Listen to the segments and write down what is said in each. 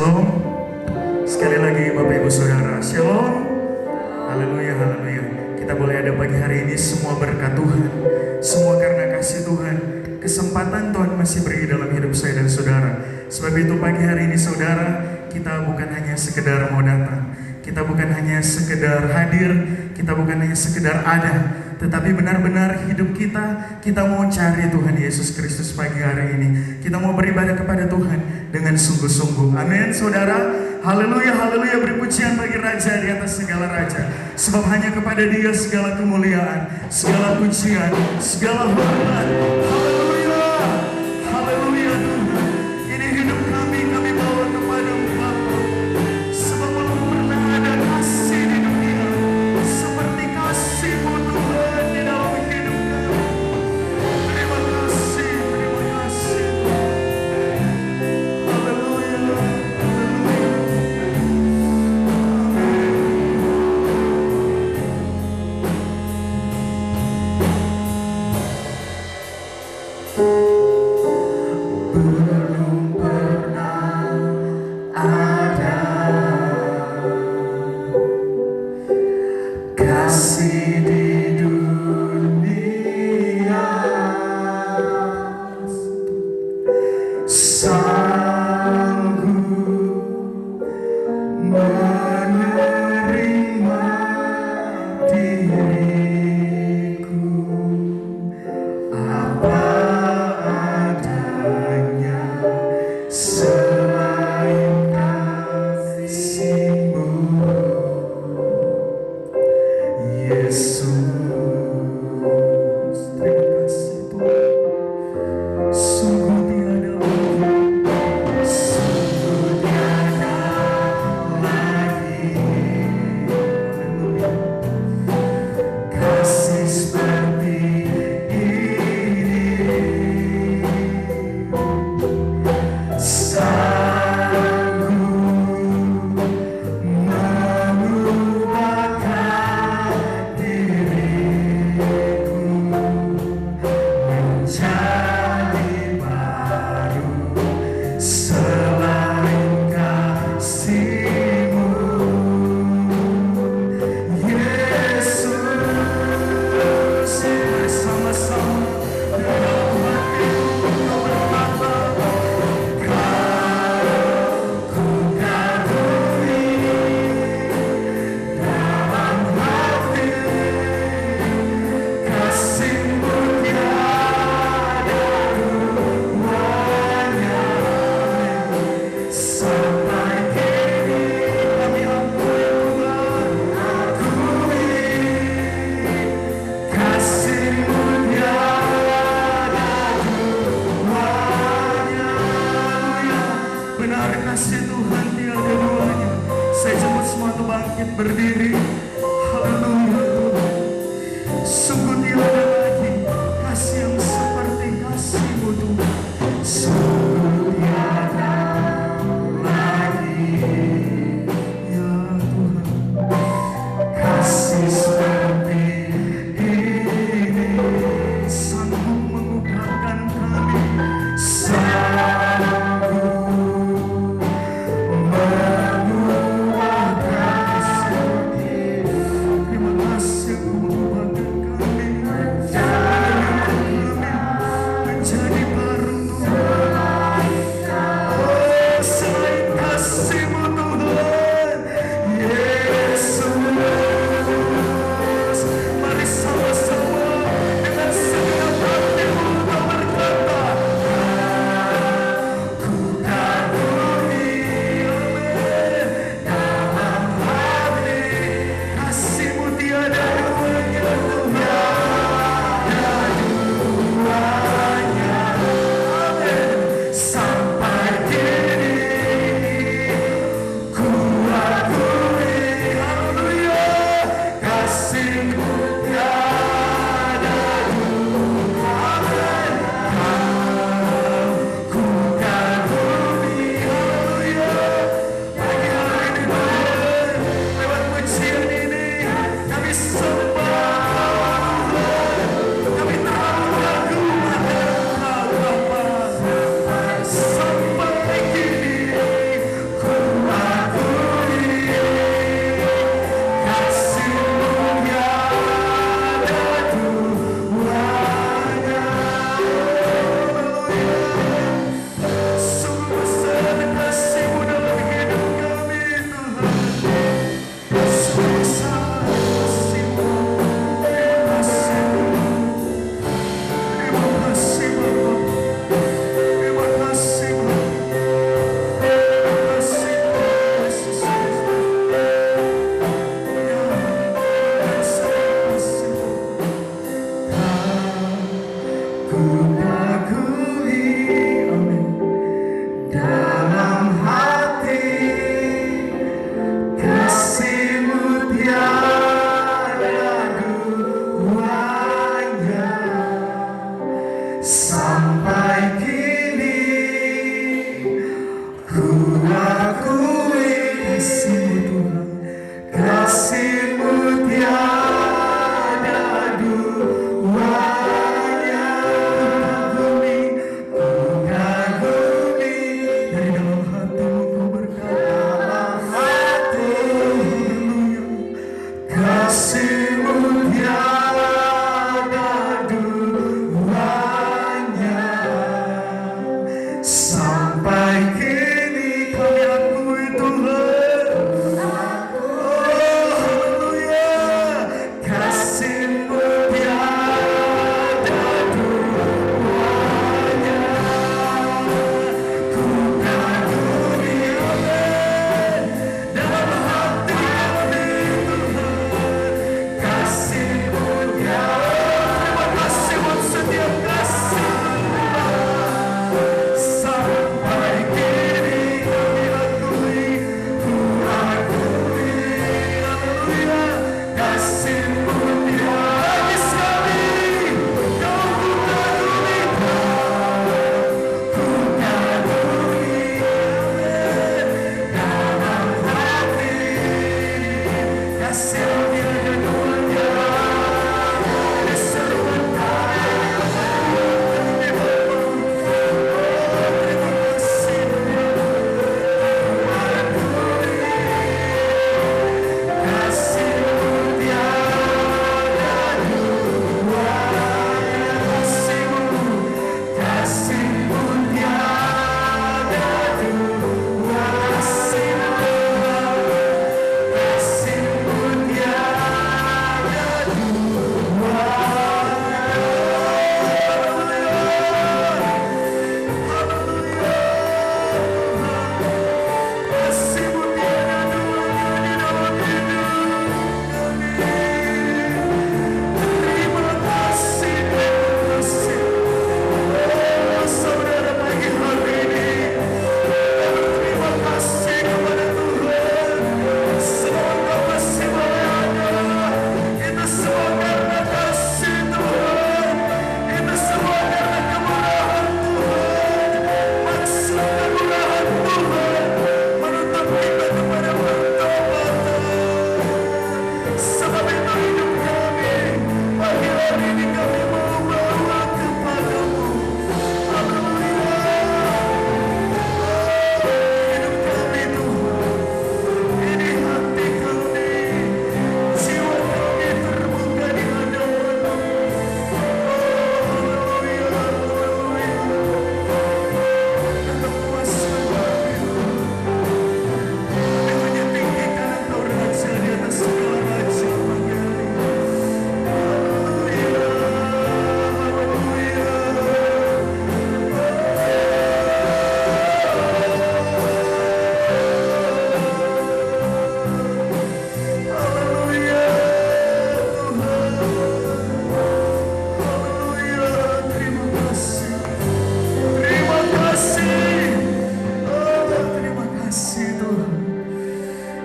Shalom. Sekali lagi Bapak Ibu Saudara, Shalom. Haleluya, haleluya. Kita boleh ada pagi hari ini semua berkat Tuhan, semua karena kasih Tuhan. Kesempatan Tuhan masih beri dalam hidup saya dan saudara. Sebab itu pagi hari ini saudara, kita bukan hanya sekedar mau datang, kita bukan hanya sekedar hadir, kita bukan hanya sekedar ada, tetapi benar-benar hidup kita mau cari Tuhan Yesus Kristus pagi hari ini. Kita mau beribadah kepada Tuhan dengan sungguh-sungguh. Amin saudara. Haleluya, haleluya. Beri pujian bagi Raja di atas segala Raja. Sebab hanya kepada Dia segala kemuliaan, segala pujian, segala hormat. Haleluya, haleluya Tuhan. Ini hidup kami bawa kepada-Mu Bapa. Sebab belum pernah ada kasih di dunia seperti kasih-Mu Tuhan di dalam hidup kami. Terima kasih, terima kasih. Haleluya, haleluya. Belum pernah ada kasih di dunia sanggup menerima diriku apa adanya selain kasih-Mu, Yesus. Terima kasih Tuhan. Sungguh tiada lagi kasih seperti ini, sanggup mengubahkan diriku menjadi baru selain kasih-Mu, Yesus. Bersama-sama dalam hatiku Kau berkata, ku kagumi dalam hati kasih-Mu tiada duanya. Sampai kini kami mengakui kasih-Mu tiada duanya. Benar kasih Tuhan tiada duanya. Saya jemput semua untuk bangkit berdiri. Haleluya Tuhan. Sungguh tiada lagi kasih yang seperti kasih-Mu Tuhan. Sungguh tiada lagi ya Tuhan kasih seperti ini, sanggup mengubahkan kami, sanggup mengubahkan hidup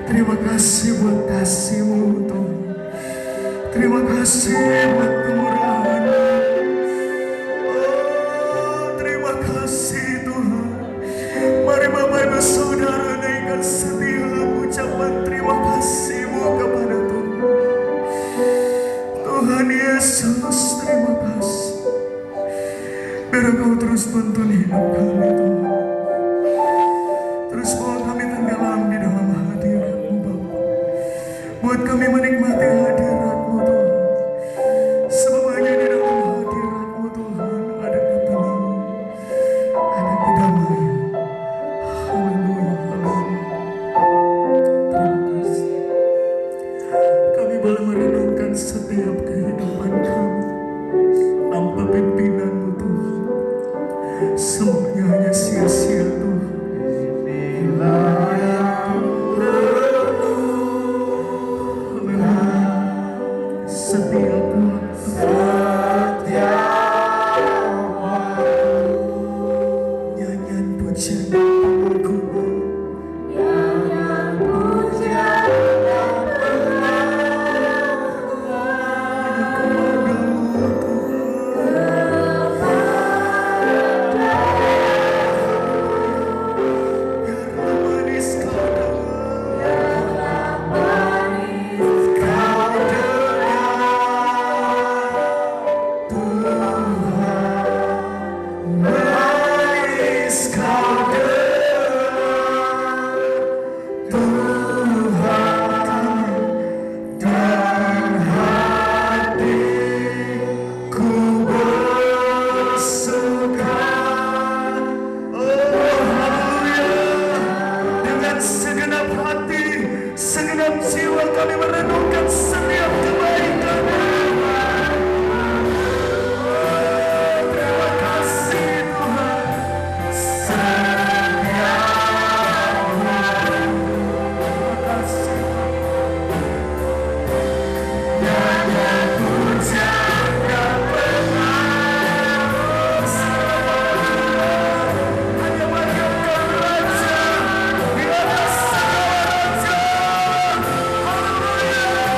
Terima kasih buat kasih-Mu Tuhan. Terima kasih buat kemurahan-Mu. Oh, terima kasih Tuhan. Mari Bapak Ibu Saudara naikkan setiap ucapan terima kasih-Mu kepada Tuhan. Tuhan Yesus, terima kasih. Biar Engkau terus tuntun hidup kami Tuhan. Terus bawa kami tenggelam di dalam hadirat-Mu Bapa. Buat kami menikmati hadirat-Mu Tuhan. Sebab hanya di dalam hadirat-Mu Tuhan ada ketenangan, ada kedamaian. Haleluya, haleluya. Terima kasih. Kami boleh merenungkan setiap kehidupan kami tanpa pimpinan-Mu Tuhan. Semuanya hanya sia-sia Tuhan. Setiap nyanyian pujian pengakuan, segenap jiwa kami merenungkan setiap kebaikan. Terima kasih Tuhan. Terima kasih. Nyanyian pujian dan pengakuan hanya bagi Engkau Raja di atas segala raja. Haleluya.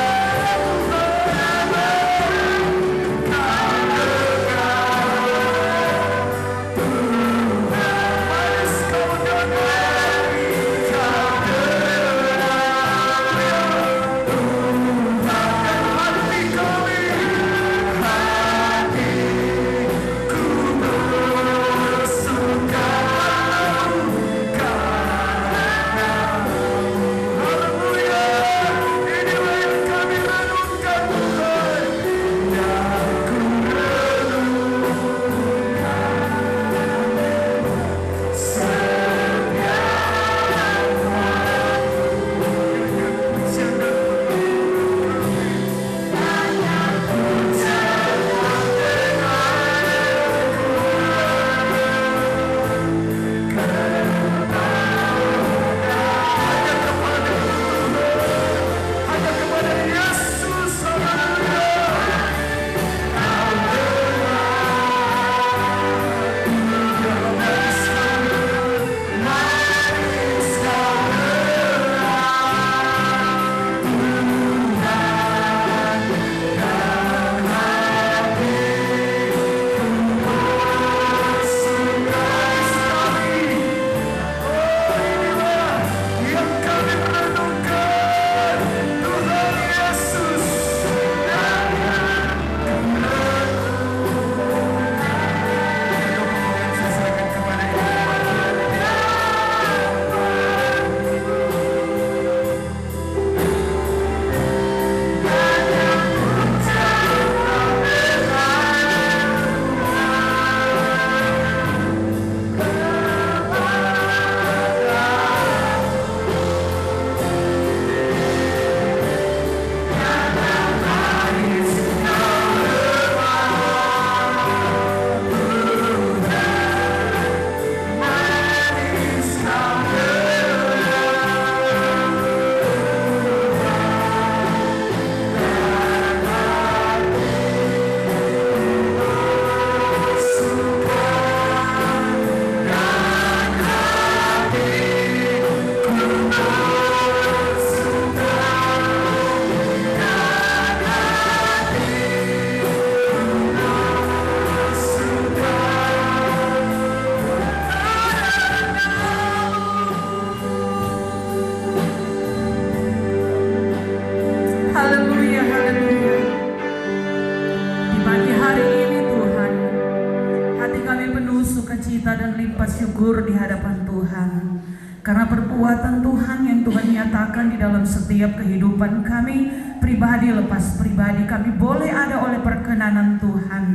dalam setiap kehidupan kami, pribadi lepas pribadi. Kami boleh ada oleh perkenanan Tuhan.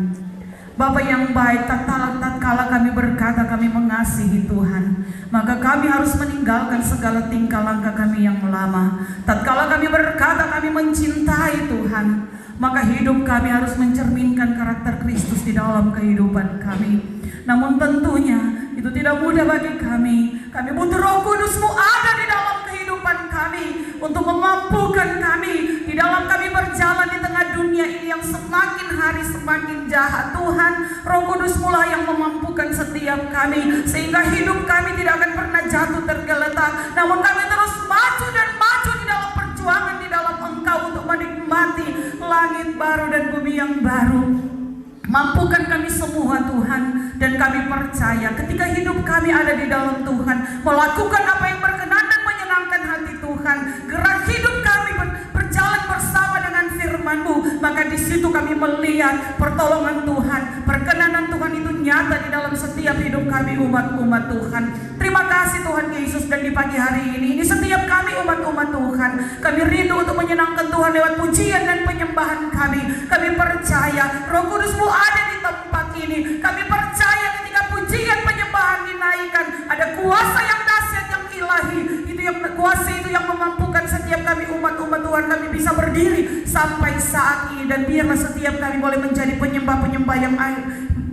Bapa yang baik, tatkala kami berkata kami mengasihi Tuhan, maka kami harus meninggalkan segala tingkah langkah kami yang lama. Tatkala kami berkata kami mencintai Tuhan, maka hidup kami harus mencerminkan karakter Kristus di dalam kehidupan kami. Namun tentunya itu tidak mudah bagi kami. Kami butuh Roh Kudus-Mu ada di dalam kehidupan kami untuk memampukan kami di dalam kami berjalan di tengah dunia ini yang semakin hari semakin jahat. Tuhan, Roh Kudus-Mu lah yang memampukan setiap kami sehingga hidup kami tidak akan pernah jatuh tergeletak. Namun kami terus maju dan maju di dalam perjuangan di dalam Engkau untuk menikmati langit baru dan bumi yang baru. Mampukan kami semua Tuhan, dan kami percaya ketika hidup kami ada di dalam Tuhan, melakukan apa yang berkenan dan menyenangkan hati Tuhan, gerak hidup kami berjalan bersama dengan firman-Mu, maka di situ kami melihat pertolongan Tuhan, perkenanan Tuhan itu nyata di dalam setiap hidup kami umat-umat Tuhan. Terima kasih Tuhan Yesus, dan di pagi hari ini setiap kami umat-umat Tuhan, kami rindu untuk menyenangkan Tuhan lewat pujian dan penyembahan kami. Kami percaya Roh Kudus-Mu ada di tempat ini. Kami percaya ketika pujian penyembahan dinaikkan, ada kuasa yang dahsyat yang ilahi. Itu yang kuasa itu yang memampukan setiap kami umat-umat Tuhan, kami bisa berdiri sampai saat ini, dan biarlah setiap kami boleh menjadi penyembah-penyembah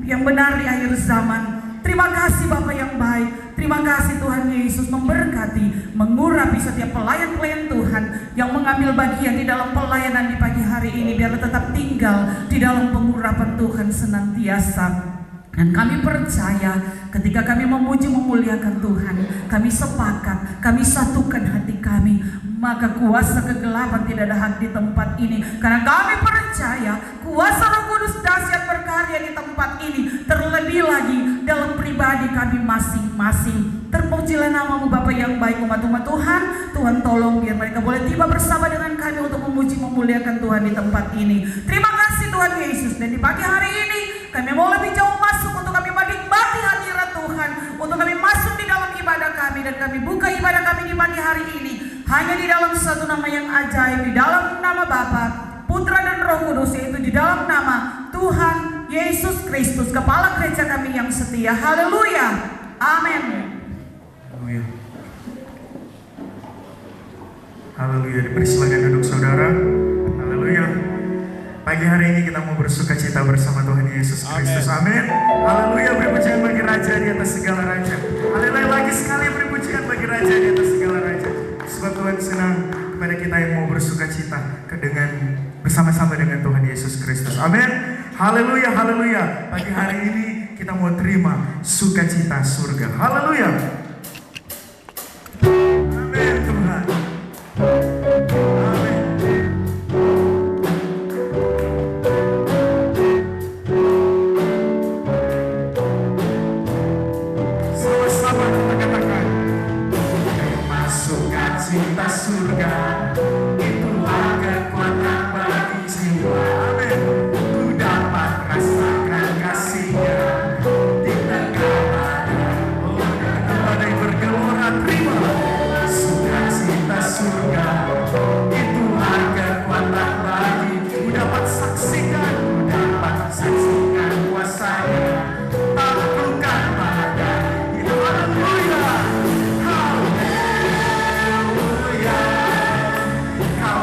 yang benar di akhir zaman. Terima kasih Bapa yang baik. Terima kasih Tuhan Yesus memberkati, mengurapi setiap pelayan-pelayan Tuhan yang mengambil bagian di dalam pelayanan di pagi hari ini. Biarlah tetap tinggal di dalam pengurapan Tuhan senantiasa. Dan kami percaya ketika kami memuji memuliakan Tuhan, kami sepakat, kami satukan hati kami, maka kuasa kegelapan tidak ada hak di tempat ini. Karena kami percaya kuasa Roh Kudus dahsyat berkarya di tempat ini, terlebih lagi dalam pribadi kami masing-masing. Terpujilah nama-Mu Bapa yang baik. Umat-umat Tuhan, Tuhan tolong biar mereka boleh tiba bersama dengan kami untuk memuji memuliakan Tuhan di tempat ini. Terima kasih Tuhan Yesus, dan di pagi hari ini kami mau lebih jauh masuk untuk kami menikmati hadirat Tuhan, untuk kami masuk di dalam ibadah kami, dan kami buka ibadah kami di pagi hari ini hanya di dalam satu nama yang ajaib, di dalam nama Bapa, Putra dan Roh Kudus, yaitu di dalam nama Tuhan Yesus Kristus, Kepala Gereja kami yang setia. Haleluya, amin. Haleluya. Haleluya. Dipersilakan duduk saudara. Haleluya. Pagi hari ini kita mau bersuka cita bersama Tuhan Yesus Kristus. Amin. Haleluya. Beri pujian bagi Raja di atas segala raja. Haleluya. Lagi sekali beri pujian bagi Raja di atas segala raja. Sebab Tuhan senang kepada kita yang mau bersuka cita bersama-sama dengan Tuhan Yesus Kristus. Amin. Haleluya. Haleluya. Pagi hari ini kita mau terima sukacita surga. Haleluya. Amin Tuhan. Amin. Sama-sama kita katakan, masuk sukacita surga, itulah kekuatan bagi jiwa. Amin. Ku dapat rasakan kasih-Nya di tengah badai. Oh, di badai bergelora, terima sukacita surga, itulah kekuatan bagi. Ku dapat saksikan kuasa-Nya, taklukkan badai. Itu haleluya, haleluya. Kau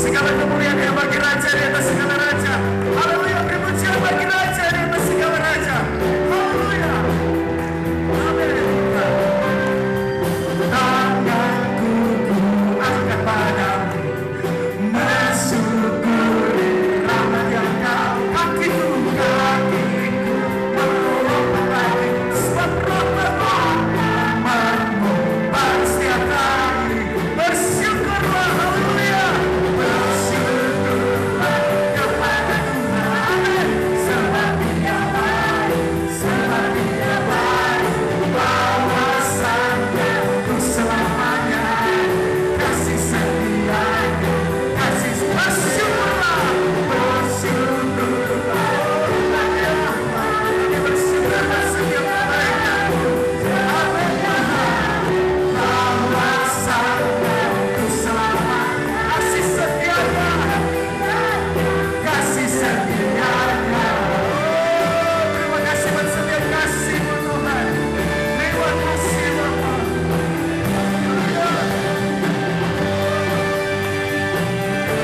segala kemuliaan yang bagi Raja di atas segala raja. Haleluya, beri pujian bagi Raja di atas segala raja. Haleluya. Amin. Tanganku ku angkat padamu, mensyukuri rahmat yang kau. Kakiku melompat lagi, sebab rahmat-Mu baru setiap hari. Bersyukurlah, haleluya. Bersyukurlah kepada Tuhan. Amin. Sebab Dia baik, sebab Dia baik. Bahwasanya ku selamanya kasih setia-Nya, kasih bersyukurlah, bersyukurlah. Kami bersyukurlah setiap kebaikan-Mu. Amin. Bahwasanya ku selamanya kasih setia-Nya, kasih setia-Nya. Oh, terima kasih buat setiap kasih-Mu Tuhan. Terima kasih Bapa.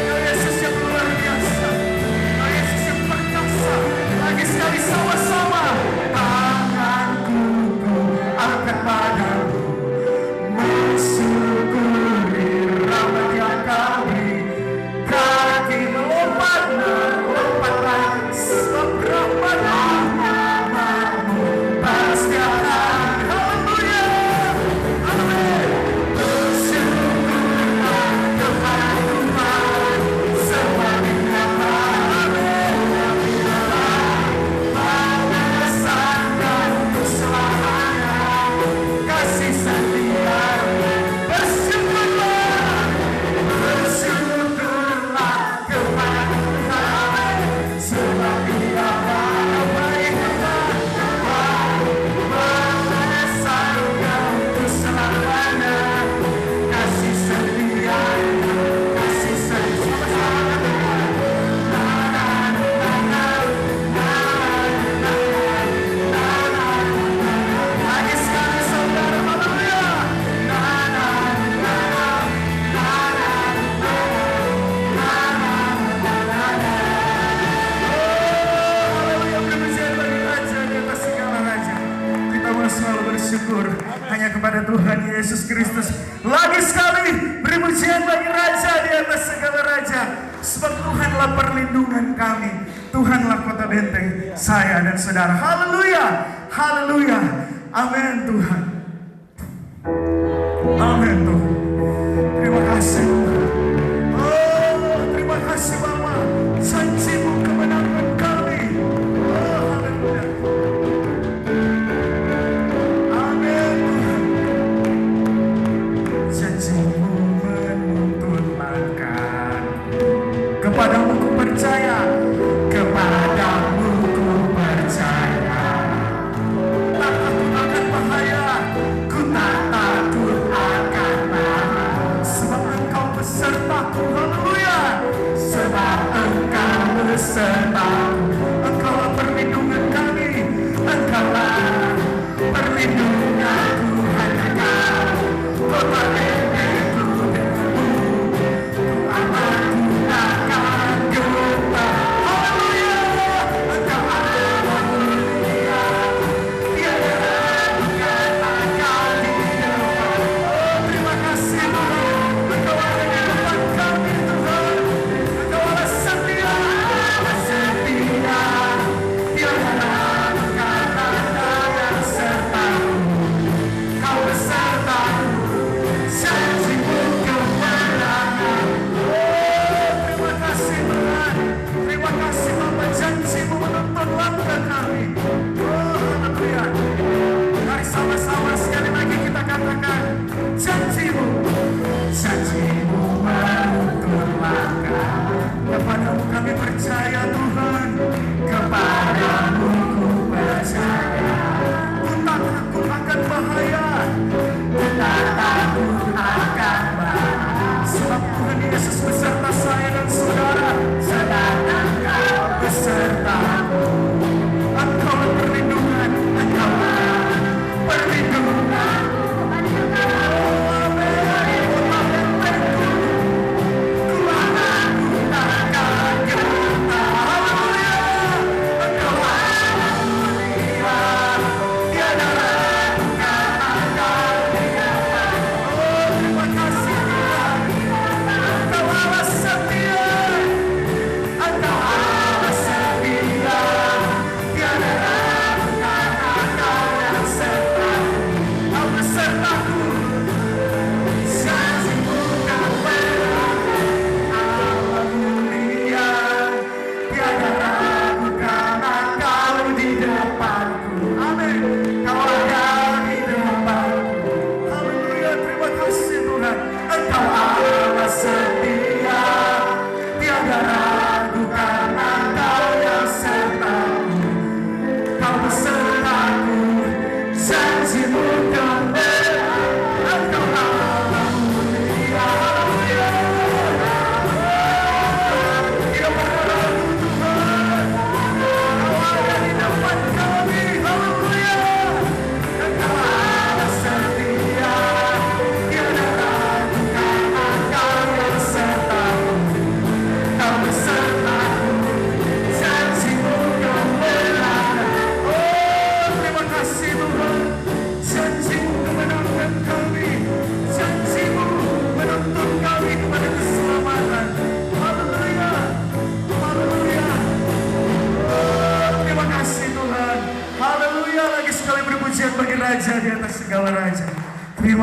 Kau Yesus yang luar biasa, Kau Yesus yang perkasa. Lagi sekali sama-sama. Tanganku ku angkat padamu, mensyukuri rahmat yang Kau beri. Kaki melompat lagi, sebab rahmat-Mu baru setiap hari. Haleluya. Amin. Bersyukurlah kepada Tuhan, sebab Dia baik. Bahwasanya ku selamanya kasih setia-Nya. Bersyukurlah, bersyukurlah kepada Tuhan, sebab Dia baik. Bahwasanya ku selamanya kasih setia-Nya, kasih setia-Nya. Lagi sekali saudara, haleluya. Haleluya, berpujian bagi Raja di atas segala raja. Kita mau selalu bersyukur hanya kepada Tuhan Yesus Kristus. Lagi sekali beri pujian bagi Raja di atas segala raja. Sebab Tuhanlah perlindungan kami, Tuhanlah kota benteng saya dan saudara. Haleluya, haleluya. Amin Tuhan. Amin Tuhan. Terima kasih Tuhan. Oh, terima kasih Bapa. Janji-Mu kemenangan kami. Oh, haleluya. Amin Tuhan. Janji-Mu menuntun langkahku. Kepadamu ku percaya, kepadamu ku percaya. Tak takut akan bahaya, ku tak takut akan bahaya. Sebab Engkau besertaku, haleluya. Sebab Engkau besertaku. Engkaulah perlindungan kami, Engkaulah perlindunganku. Hanya Kau, kota bentengku denganmu. Ku aman, ku takkan gentar. Haleluya. Engkau adalah mulia. Tiada bukan akan di depan. Oh, terima kasih Tuhan. Engkau ada di depan kami Tuhan. Engkau adalah setia, setia. Tiada bukan tanda yang sertamu. Kau besertaku, janji-Mu kemenangan. Oh, terima kasih Tuhan. Terima kasih Bapa, janji-Mu menuntun langkah kami. Oh, haleluya. Mari sama-sama sekali lagi kita katakan, janji-Mu, janji-Mu menuntun langkah. Kepadamu kami percaya Tuhan, kepadamu ku percaya. Ku tak takut akan bahaya, ku tak takut akan bahaya. Sebab Tuhan Yesus beserta saya dan saudara, sedang Engkau besertaku. Engkaulah perlindungan, Engkaulah perlindungan. Oh, amin. Kota bentengku, ku aman,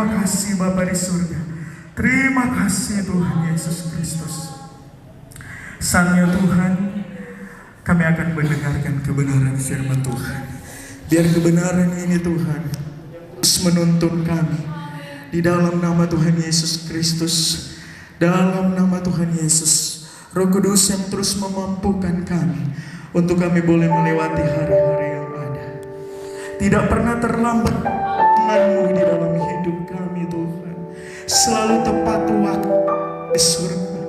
Terima kasih Bapa di surga. Terima kasih Tuhan Yesus Kristus. Saatnya Tuhan, kami akan mendengarkan kebenaran firman Tuhan. Biar kebenaran ini Tuhan terus menuntun kami. Di dalam nama Tuhan Yesus Kristus. Dalam nama Tuhan Yesus. Roh Kudus yang terus memampukan kami untuk kami boleh melewati hari-hari yang ada. Tidak pernah terlambat tangan-Mu di dalam hidup kami Tuhan. Selalu tepat waktu di surga.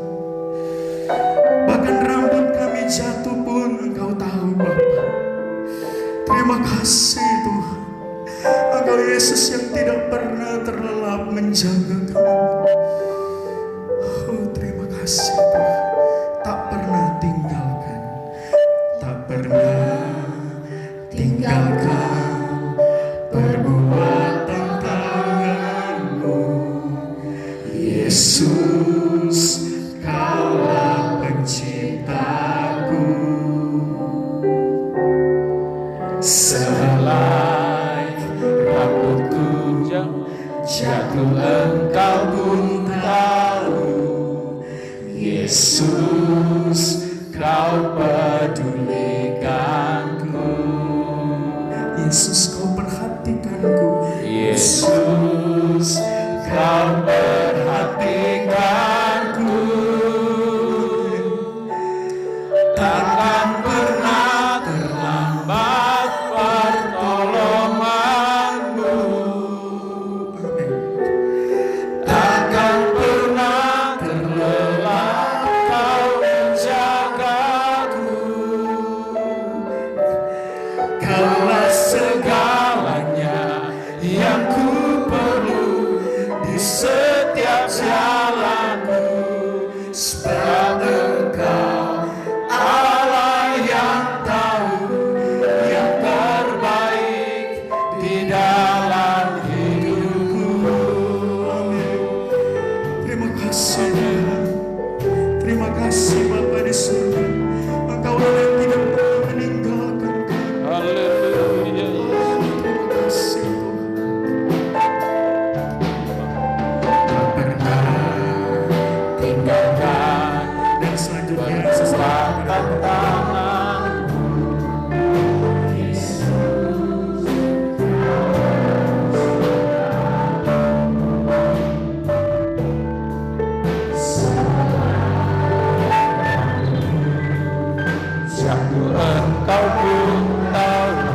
Bahkan rambut kami jatuh pun Engkau tahu Bapa. Terima kasih Tuhan. Engkau Yesus yang tidak pernah terlelap menjaga kami. Oh terima kasih Tuhan. Tak pernah tinggalkan. Tak pernah tinggalkan perbuatan tangan-Mu. Yesus, Kaulah penciptaku. Sehelai rambutku jatuh Engkau pun tahu. Yesus, Kau pedulikanku. Yesus, Kau perhatikanku. Yesus, Kau perhatikanku. Takkan pernah terlambat pertolongan-Mu. Takkan pernah terlelap Kau menjagaku. Kaulah segalanya yang ku perlu di setiap jalanku. Sebab Engkau Allah yang tahu yang terbaik di dalam hidupku. Amin. Terima kasih Tuhan. Terima kasih Bapa di surga. Engkau Allah yang tidak pernah meninggalkan kami. Haleluya. Terima kasih Tuhan. Tak pernah tinggalkan. Dan selanjutnya sesuatu Tangan jatuh Engkau pun tahu.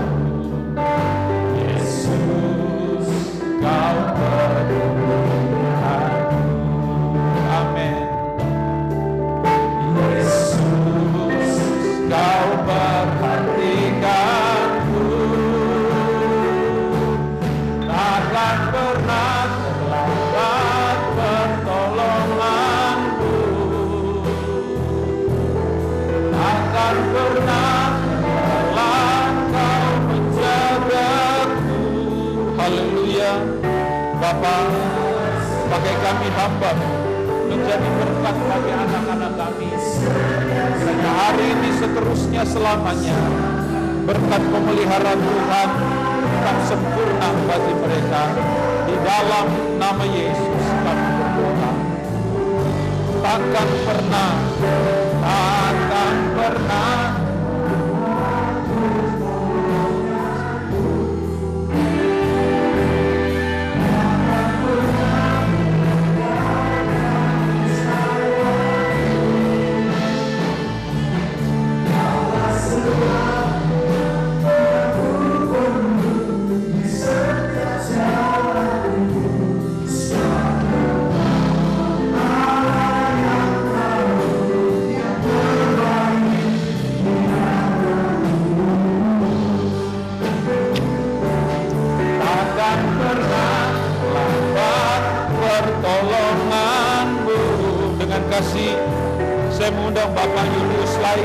Yesus, Kau pedulikanku. Amin. Yesus, Kau perhatikanku. Takkan pernah terlambat pertolongan-Mu. Takkan pernah terlelap Kau menjagaku. Haleluya. Bapa, pakai kami hamba menjadi berkat bagi anak-anak kami. Kiranya hari ini seterusnya selamanya berkat pemeliharaan Tuhan tetap sempurna bagi mereka. Di dalam nama Yesus kami berdoa. Takkan pernah pertolongan-Mu. Dengan kasih saya mengundang Bapak Julius Lai.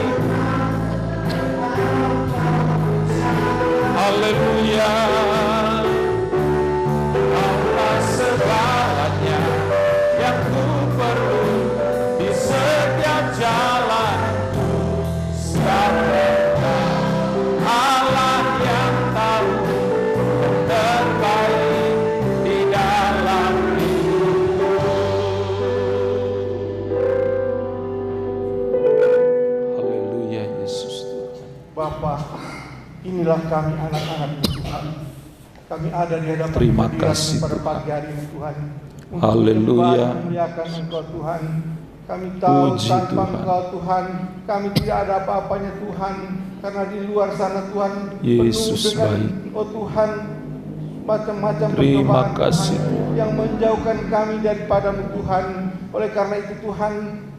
Haleluya. Kaulah segalanya yang ku perlu di setiap jalanku. Sebab Engkau Allah yang tahu yang terbaik di dalam Bapa, inilah kami anak-anak Tuhan. Kami ada di hadapan Terima hadirat kasih, pada Tuhan. pagi hari ini Tuhan. Untuk Haleluya. memuliakan Engkau Tuhan. Kami tahu Puji tanpa Tuhan. Engkau Tuhan, kami tidak ada apa-apanya Tuhan. Karena di luar sana Tuhan Yesus penuh dengan baik. Oh Tuhan, macam-macam Terima percobaan kasih, Tuhan, yang menjauhkan kami daripadamu Tuhan. Oleh karena itu Tuhan,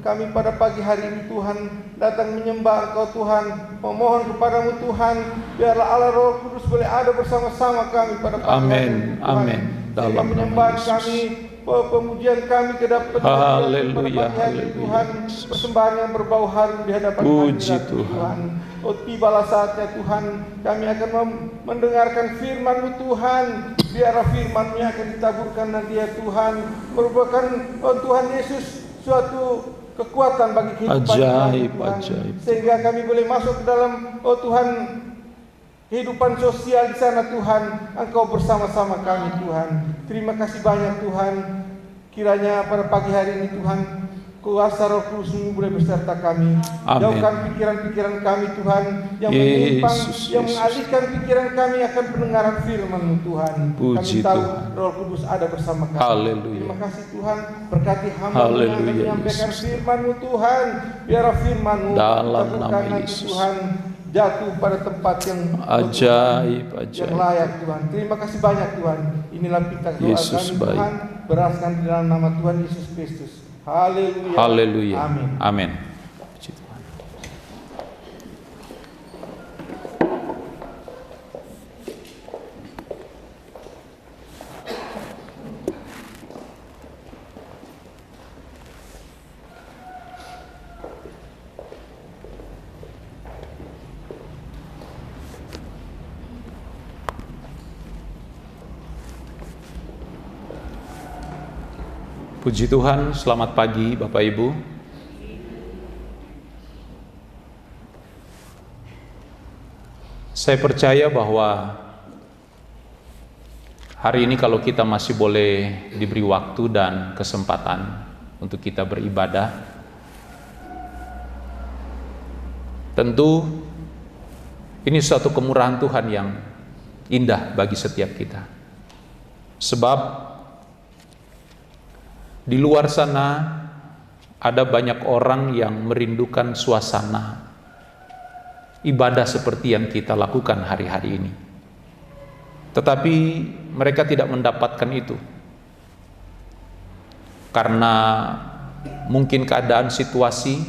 kami pada pagi hari ini Tuhan datang menyembah Engkau Tuhan, memohon kepadamu Tuhan, biarlah Allah Roh Kudus boleh ada bersama-sama kami pada pagi hari Amin, ini Tuhan. amin. Sehingga Dalam nama penyembahan Yesus. kami, pemujian kami kepada Haleluya, pada pagi hari ini haleluya. Tuhan, persembahan yang berbau harum di hadapan Puji hadirat Tuhan. Oh tibalah saatnya Tuhan, kami akan mendengarkan firman-Mu Tuhan. Biarlah firman-Mu yang akan ditaburkan nanti ya Tuhan, merupakan oh Tuhan Yesus suatu kekuatan bagi kehidupan kami Ajaib, Tuhan. ajaib. Sehingga kami boleh masuk ke dalam oh Tuhan kehidupan sosial di sana Tuhan. Engkau bersama-sama kami Tuhan. Terima kasih banyak Tuhan. Kiranya pada pagi hari ini Tuhan, kuasa Roh Kudus-Mu boleh beserta kami. Amin. Jauhkan pikiran-pikiran kami Tuhan yang menyimpang, Yesus, yang Yesus. mengalihkan pikiran kami akan pendengaran firman-Mu Tuhan. Puji Kami tahu Tuhan. Roh Kudus ada bersama kami. Haleluya. Terima kasih Tuhan, berkati hamba yang Haleluya, akan menyampaikan Yesus. firman-Mu Tuhan. Biarlah firman-Mu Dalam teguhkan nama nanti Yesus. Tuhan jatuh pada tempat yang Ajaib, yang ajaib. layak Tuhan. Terima kasih banyak Tuhan. Inilah kita doa Yesus kami baik. Tuhan, beraskan di dalam nama Tuhan Yesus Kristus. Haleluya. Haleluya. Amin. Amin. Puji Tuhan. Puji Tuhan, selamat pagi Bapak Ibu. Saya percaya bahwa hari ini kalau kita masih boleh diberi waktu dan kesempatan untuk kita beribadah, tentu ini suatu kemurahan Tuhan yang indah bagi setiap kita. Sebab di luar sana ada banyak orang yang merindukan suasana ibadah seperti yang kita lakukan hari-hari ini. Tetapi mereka tidak mendapatkan itu. Karena mungkin keadaan situasi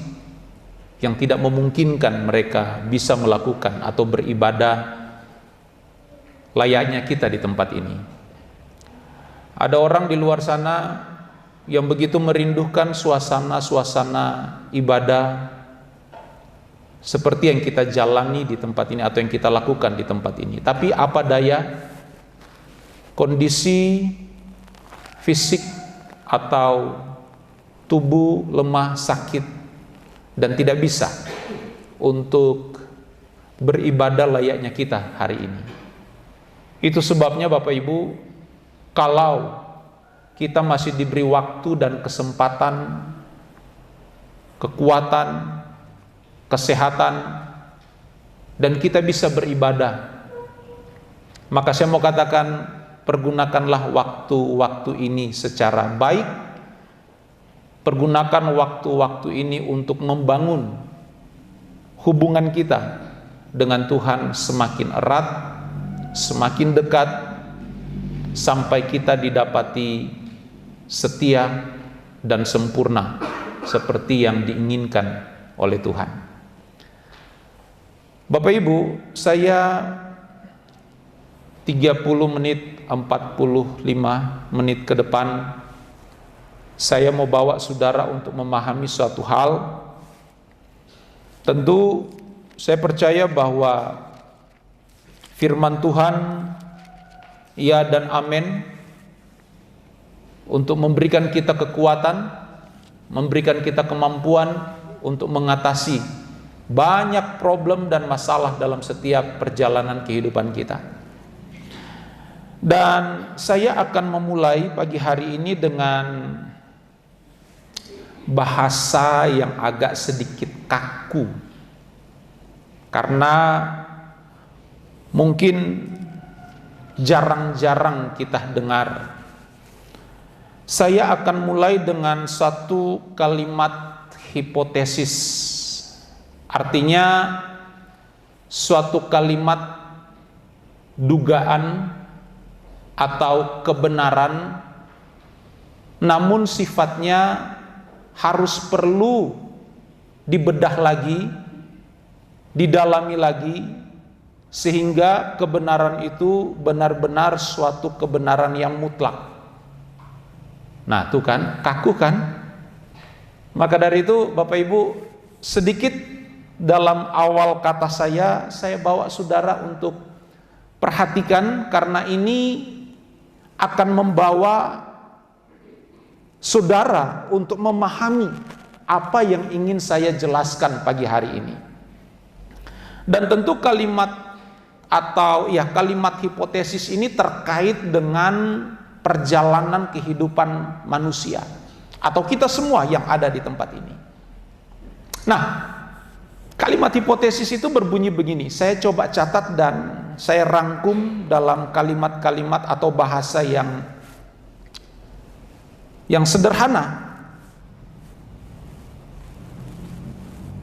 yang tidak memungkinkan mereka bisa melakukan atau beribadah layaknya kita di tempat ini. Ada orang di luar sana yang begitu merindukan suasana-suasana ibadah seperti yang kita jalani di tempat ini atau yang kita lakukan di tempat ini. Tapi apa daya, kondisi fisik atau tubuh lemah, sakit, dan tidak bisa untuk beribadah layaknya kita hari ini. Itu sebabnya Bapak Ibu, kalau kita masih diberi waktu dan kesempatan, kekuatan, kesehatan, dan kita bisa beribadah, maka saya mau katakan, pergunakanlah waktu-waktu ini secara baik. Pergunakan waktu-waktu ini untuk membangun hubungan kita dengan Tuhan semakin erat, semakin dekat, sampai kita didapati setia dan sempurna seperti yang diinginkan oleh Tuhan. Bapak Ibu, saya 30 menit, 45 menit ke depan saya mau bawa saudara untuk memahami suatu hal. Tentu saya percaya bahwa firman Tuhan ya dan amin untuk memberikan kita kekuatan, memberikan kita kemampuan untuk mengatasi banyak problem dan masalah dalam setiap perjalanan kehidupan kita. Dan saya akan memulai pagi hari ini dengan bahasa yang agak sedikit kaku. karena mungkin jarang-jarang kita dengar. Saya akan mulai dengan satu kalimat hipotesis. Artinya suatu kalimat dugaan atau kebenaran, namun sifatnya harus perlu dibedah lagi, didalami lagi, sehingga kebenaran itu benar-benar suatu kebenaran yang mutlak. Nah, tuh kan, kaku kan? Maka dari itu, Bapak Ibu, sedikit dalam awal kata saya bawa saudara untuk perhatikan, karena ini akan membawa saudara untuk memahami apa yang ingin saya jelaskan pagi hari ini. Dan tentu kalimat kalimat hipotesis ini terkait dengan perjalanan kehidupan manusia atau kita semua yang ada di tempat ini. Nah, kalimat hipotesis itu berbunyi begini. Saya coba catat dan saya rangkum dalam kalimat-kalimat atau bahasa yang sederhana.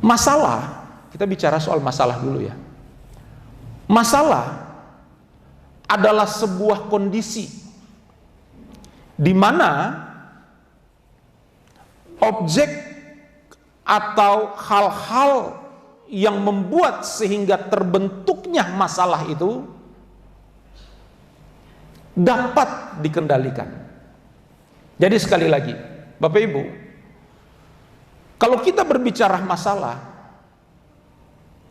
Masalah, kita bicara soal masalah dulu ya. Masalah adalah sebuah kondisi di mana objek atau hal-hal yang membuat sehingga terbentuknya masalah itu dapat dikendalikan. Jadi sekali lagi, Bapak Ibu, kalau kita berbicara masalah,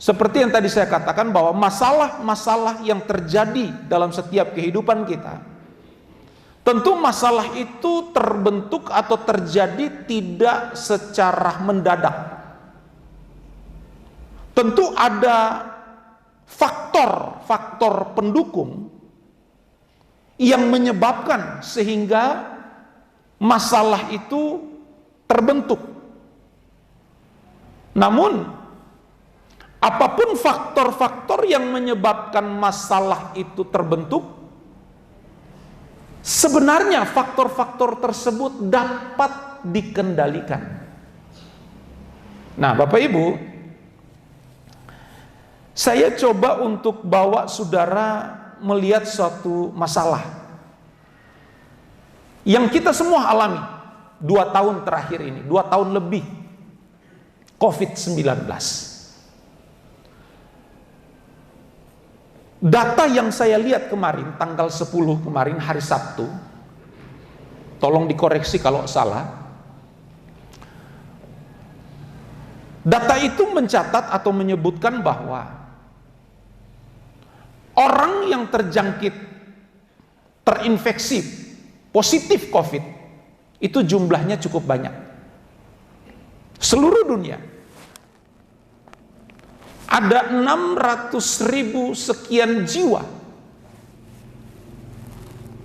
seperti yang tadi saya katakan bahwa masalah-masalah yang terjadi dalam setiap kehidupan kita, tentu masalah itu terbentuk atau terjadi tidak secara mendadak. Tentu ada faktor-faktor pendukung yang menyebabkan sehingga masalah itu terbentuk. Namun, apapun faktor-faktor yang menyebabkan masalah itu terbentuk, sebenarnya faktor-faktor tersebut dapat dikendalikan. Nah, Bapak Ibu, saya coba untuk bawa saudara melihat suatu masalah yang kita semua alami 2 tahun terakhir ini, 2 tahun lebih, COVID-19. Data yang saya lihat kemarin, tanggal 10 kemarin, hari Sabtu, tolong dikoreksi kalau salah, data itu mencatat atau menyebutkan bahwa orang yang terjangkit, terinfeksi, positif COVID, itu jumlahnya cukup banyak. Seluruh dunia ada 600.000 sekian jiwa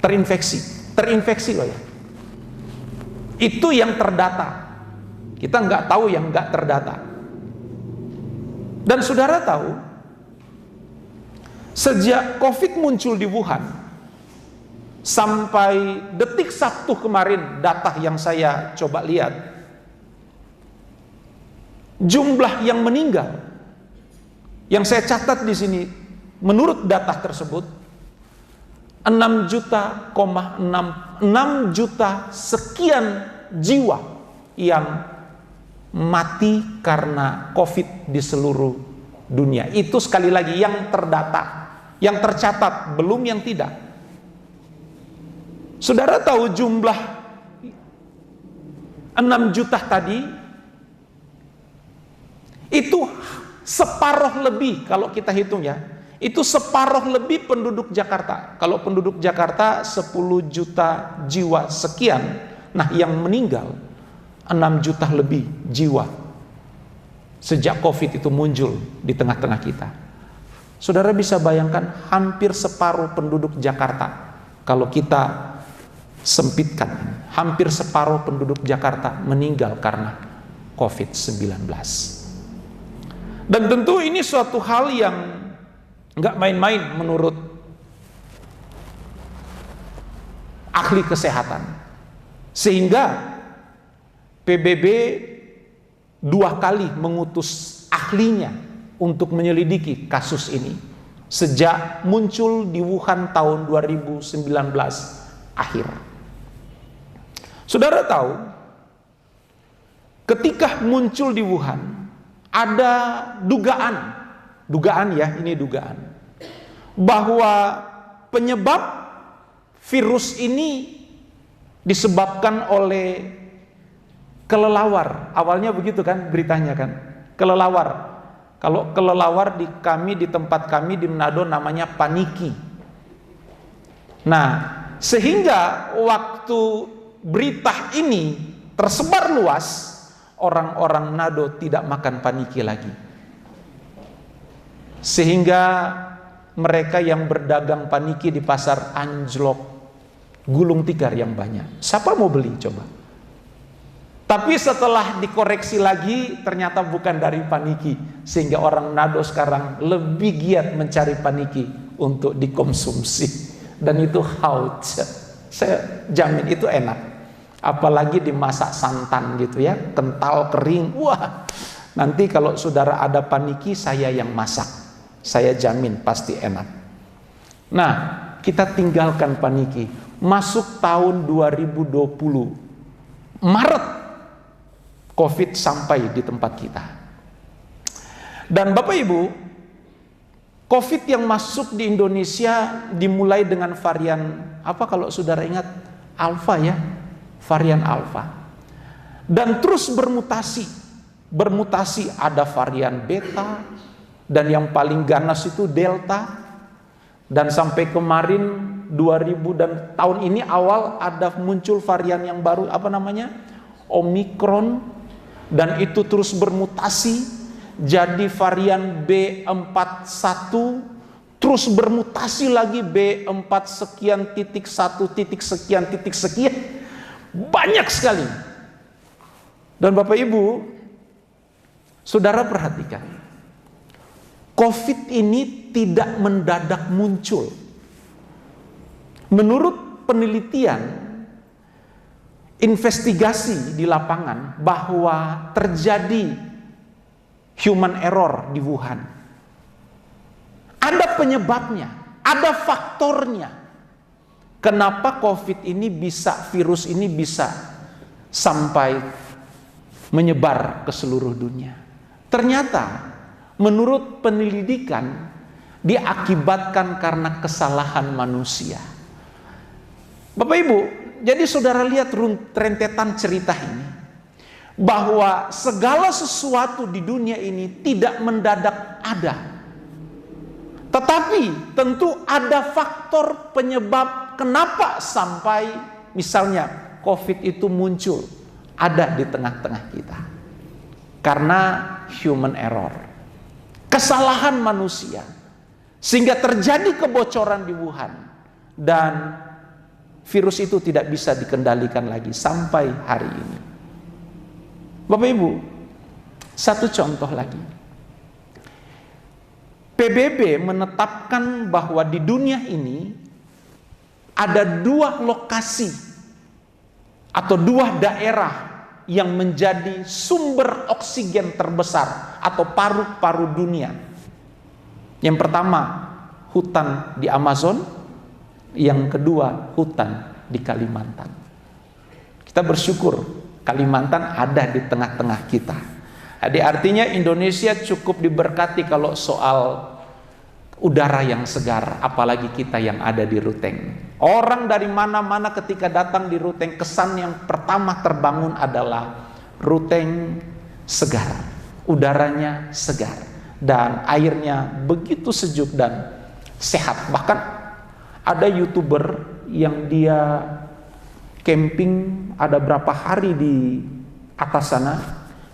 terinfeksi loh ya. Itu yang terdata. Kita nggak tahu yang nggak terdata. Dan saudara tahu, sejak COVID muncul di Wuhan sampai detik Sabtu kemarin, data yang saya coba lihat, jumlah yang meninggal yang saya catat di sini menurut data tersebut 6 juta sekian jiwa yang mati karena COVID di seluruh dunia. Itu sekali lagi yang terdata, yang tercatat, belum yang tidak. Saudara tahu jumlah 6 juta tadi itu separuh lebih, kalau kita hitung ya, itu separuh lebih penduduk Jakarta. Kalau penduduk Jakarta 10 juta jiwa sekian, nah yang meninggal 6 juta lebih jiwa sejak COVID itu muncul di tengah-tengah kita. Saudara bisa bayangkan hampir separuh penduduk Jakarta, kalau kita sempitkan, hampir separuh penduduk Jakarta meninggal karena COVID-19. Dan tentu ini suatu hal yang nggak main-main menurut ahli kesehatan. Sehingga PBB 2 kali mengutus ahlinya untuk menyelidiki kasus ini sejak muncul di Wuhan tahun 2019 akhir. Saudara tahu, ketika muncul di Wuhan ada dugaan ya, ini dugaan bahwa penyebab virus ini disebabkan oleh kelelawar. Awalnya begitu kan beritanya kan, kelelawar. Kalau kelelawar di tempat kami di Manado namanya paniki. Nah, sehingga waktu berita ini tersebar luas, orang-orang Manado tidak makan paniki lagi. Sehingga mereka yang berdagang paniki di pasar anjlok, gulung tikar yang banyak. Siapa mau beli coba? Tapi setelah dikoreksi lagi, ternyata bukan dari paniki. Sehingga orang Manado sekarang lebih giat mencari paniki untuk dikonsumsi. Dan itu haut. Saya jamin itu enak. Apalagi dimasak santan gitu ya, kental, kering. Wah, nanti kalau saudara ada paniki, saya yang masak. Saya jamin pasti enak. Nah, kita tinggalkan paniki. Masuk tahun 2020, Maret, COVID sampai di tempat kita. Dan Bapak Ibu, COVID yang masuk di Indonesia dimulai dengan varian apa kalau saudara ingat? Alpha ya, varian Alpha. Dan terus bermutasi. Bermutasi, ada varian Beta, dan yang paling ganas itu Delta. Dan sampai kemarin 2000 dan tahun ini awal ada muncul varian yang baru, apa namanya? Omikron. Dan itu terus bermutasi jadi varian B41, terus bermutasi lagi B4 sekian titik 1 titik sekian titik sekian. Banyak sekali. Dan Bapak Ibu, saudara perhatikan, COVID ini tidak mendadak muncul. Menurut penelitian, investigasi di lapangan bahwa terjadi human error di Wuhan. Ada penyebabnya, ada faktornya. Kenapa COVID ini virus ini bisa sampai menyebar ke seluruh dunia? Ternyata menurut penyelidikan diakibatkan karena kesalahan manusia. Bapak Ibu, jadi saudara lihat rentetan cerita ini, bahwa segala sesuatu di dunia ini tidak mendadak ada. Tetapi tentu ada faktor penyebab kenapa sampai misalnya COVID itu muncul, ada di tengah-tengah kita. Karena human error, kesalahan manusia, sehingga terjadi kebocoran di Wuhan. Dan virus itu tidak bisa dikendalikan lagi sampai hari ini. Bapak Ibu, satu contoh lagi. PBB menetapkan bahwa di dunia ini ada 2 lokasi atau 2 daerah yang menjadi sumber oksigen terbesar atau paru-paru dunia. Yang pertama, hutan di Amazon. Yang kedua, hutan di Kalimantan. Kita bersyukur Kalimantan ada di tengah-tengah kita. Jadi artinya Indonesia cukup diberkati kalau soal udara yang segar, apalagi kita yang ada di Ruteng. Orang dari mana-mana ketika datang di Ruteng, kesan yang pertama terbangun adalah Ruteng segar, udaranya segar, dan airnya begitu sejuk dan sehat. Bahkan ada YouTuber yang dia camping ada berapa hari di atas sana,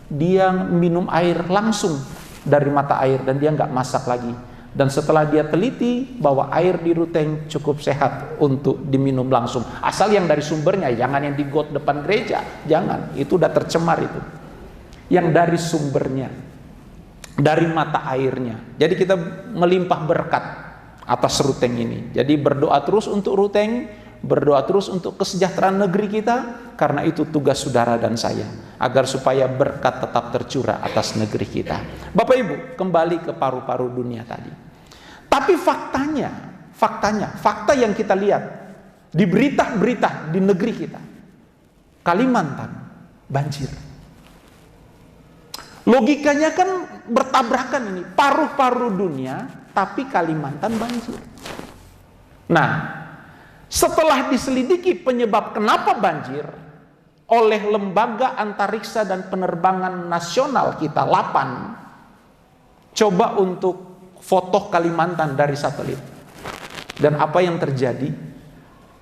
dia minum air langsung dari mata air dan dia nggak masak lagi. Dan setelah dia teliti bahwa air di Ruteng cukup sehat untuk diminum langsung, asal yang dari sumbernya, jangan yang di got depan gereja, jangan, itu udah tercemar itu. Yang dari sumbernya. dari mata airnya. Jadi kita melimpah berkat atas Ruteng ini. Jadi berdoa terus untuk Ruteng, berdoa terus untuk kesejahteraan negeri kita, karena itu tugas saudara dan saya, agar supaya berkat tetap tercurah atas negeri kita. Bapak Ibu, kembali ke paru-paru dunia tadi. Tapi fakta yang kita lihat di berita-berita di negeri kita, Kalimantan banjir. Logikanya kan bertabrakan ini, paru-paru dunia tapi Kalimantan banjir. Nah, setelah diselidiki penyebab kenapa banjir oleh Lembaga Antariksa dan Penerbangan Nasional kita, LAPAN, coba untuk foto Kalimantan dari satelit. Dan apa yang terjadi?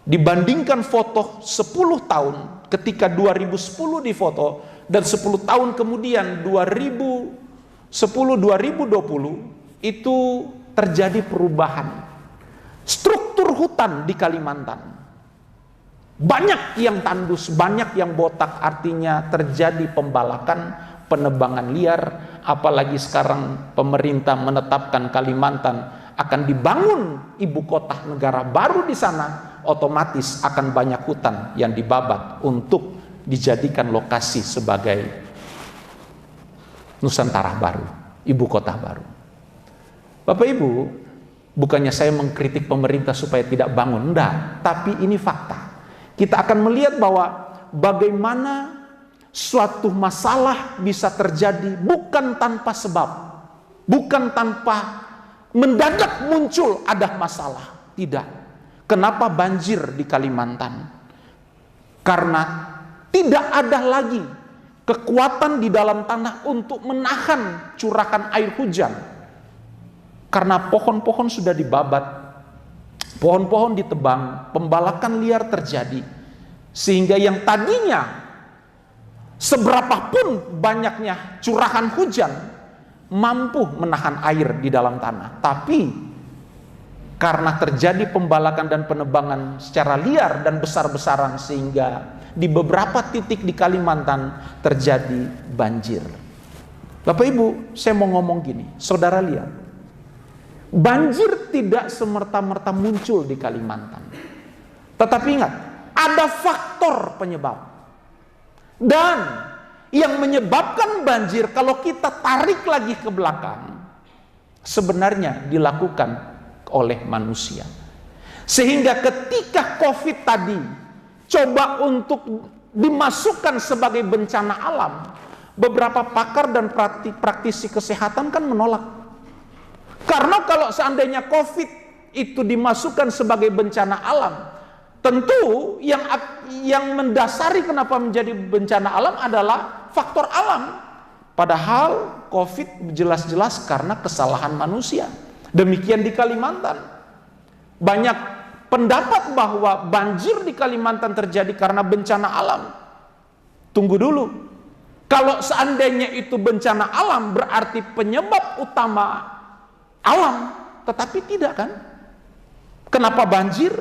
Dibandingkan foto 10 tahun ketika 2010 difoto, dan 10 tahun kemudian 2010-2020 itu terjadi perubahan. Struktur hutan di Kalimantan banyak yang tandus, banyak yang botak, artinya terjadi pembalakan, penebangan liar. Apalagi sekarang pemerintah menetapkan Kalimantan akan dibangun ibu kota negara baru di sana, otomatis akan banyak hutan yang dibabat untuk dijadikan lokasi sebagai Nusantara baru, ibu kota baru. Bapak Ibu, bukannya saya mengkritik pemerintah supaya tidak bangun, enggak, tapi ini fakta. Kita akan melihat bahwa bagaimana suatu masalah bisa terjadi bukan tanpa sebab, bukan tanpa mendadak muncul ada masalah, tidak. Kenapa banjir di Kalimantan? Karena tidak ada lagi kekuatan di dalam tanah untuk menahan curahan air hujan. Karena pohon-pohon sudah dibabat, pohon-pohon ditebang, pembalakan liar terjadi. Sehingga yang tadinya seberapapun banyaknya curahan hujan mampu menahan air di dalam tanah. Tapi karena terjadi pembalakan dan penebangan secara liar dan besar-besaran, sehingga di beberapa titik di Kalimantan terjadi banjir. Bapak Ibu, saya mau ngomong gini, saudara lihat, banjir tidak semerta-merta muncul di Kalimantan. Tetapi ingat, ada faktor penyebab. Dan yang menyebabkan banjir, kalau kita tarik lagi ke belakang, sebenarnya dilakukan oleh manusia. Sehingga ketika COVID tadi coba untuk dimasukkan sebagai bencana alam, beberapa pakar dan praktisi kesehatan kan menolak. Karena kalau seandainya COVID itu dimasukkan sebagai bencana alam, tentu yang mendasari kenapa menjadi bencana alam adalah faktor alam. Padahal COVID jelas-jelas karena kesalahan manusia. Demikian di Kalimantan. Banyak pendapat bahwa banjir di Kalimantan terjadi karena bencana alam. Tunggu dulu. Kalau seandainya itu bencana alam, berarti penyebab utama alam, tetapi tidak kan? Kenapa banjir?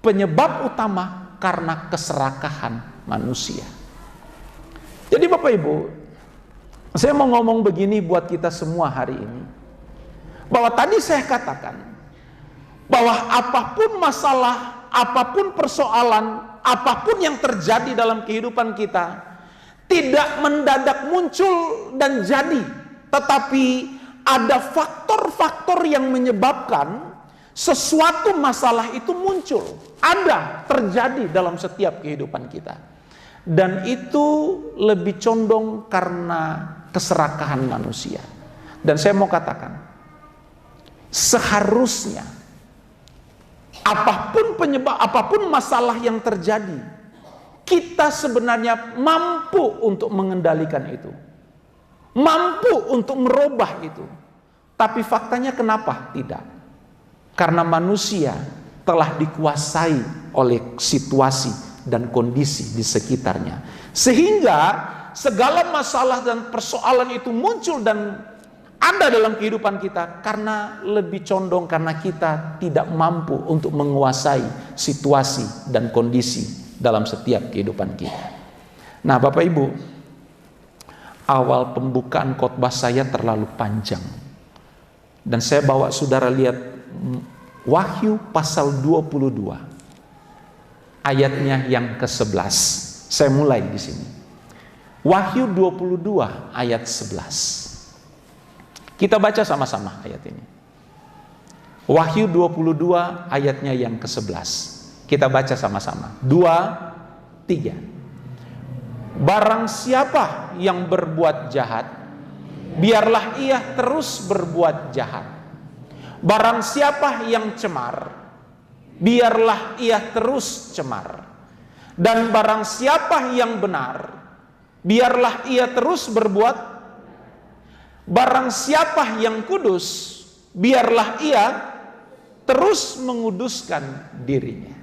Penyebab utama karena keserakahan manusia. Jadi Bapak Ibu, saya mau ngomong begini buat kita semua hari ini, bahwa tadi saya katakan bahwa apapun masalah, apapun persoalan, apapun yang terjadi dalam kehidupan kita tidak mendadak muncul dan jadi, tetapi ada faktor-faktor yang menyebabkan sesuatu masalah itu muncul, ada, terjadi dalam setiap kehidupan kita. Dan itu lebih condong karena keserakahan manusia. Dan saya mau katakan, seharusnya apapun penyebab, apapun masalah yang terjadi, kita sebenarnya mampu untuk mengendalikan itu, mampu untuk merubah itu. Tapi faktanya kenapa tidak? Karena manusia telah dikuasai oleh situasi dan kondisi di sekitarnya, sehingga segala masalah dan persoalan itu muncul dan ada dalam kehidupan kita karena lebih condong karena kita tidak mampu untuk menguasai situasi dan kondisi dalam setiap kehidupan kita. Nah Bapak Ibu, awal pembukaan khotbah saya terlalu panjang. Dan saya bawa saudara lihat Wahyu pasal 22 ayatnya yang ke-11. Saya mulai di sini. Wahyu 22 ayat 11. Kita baca sama-sama ayat ini. Wahyu 22 ayatnya yang ke-11. Kita baca sama-sama. 2, 3. Barang siapa yang berbuat jahat, biarlah ia terus berbuat jahat. Barang siapa yang cemar, biarlah ia terus cemar. Dan barang siapa yang benar, biarlah ia terus berbuat. Barang siapa yang kudus, biarlah ia terus menguduskan dirinya.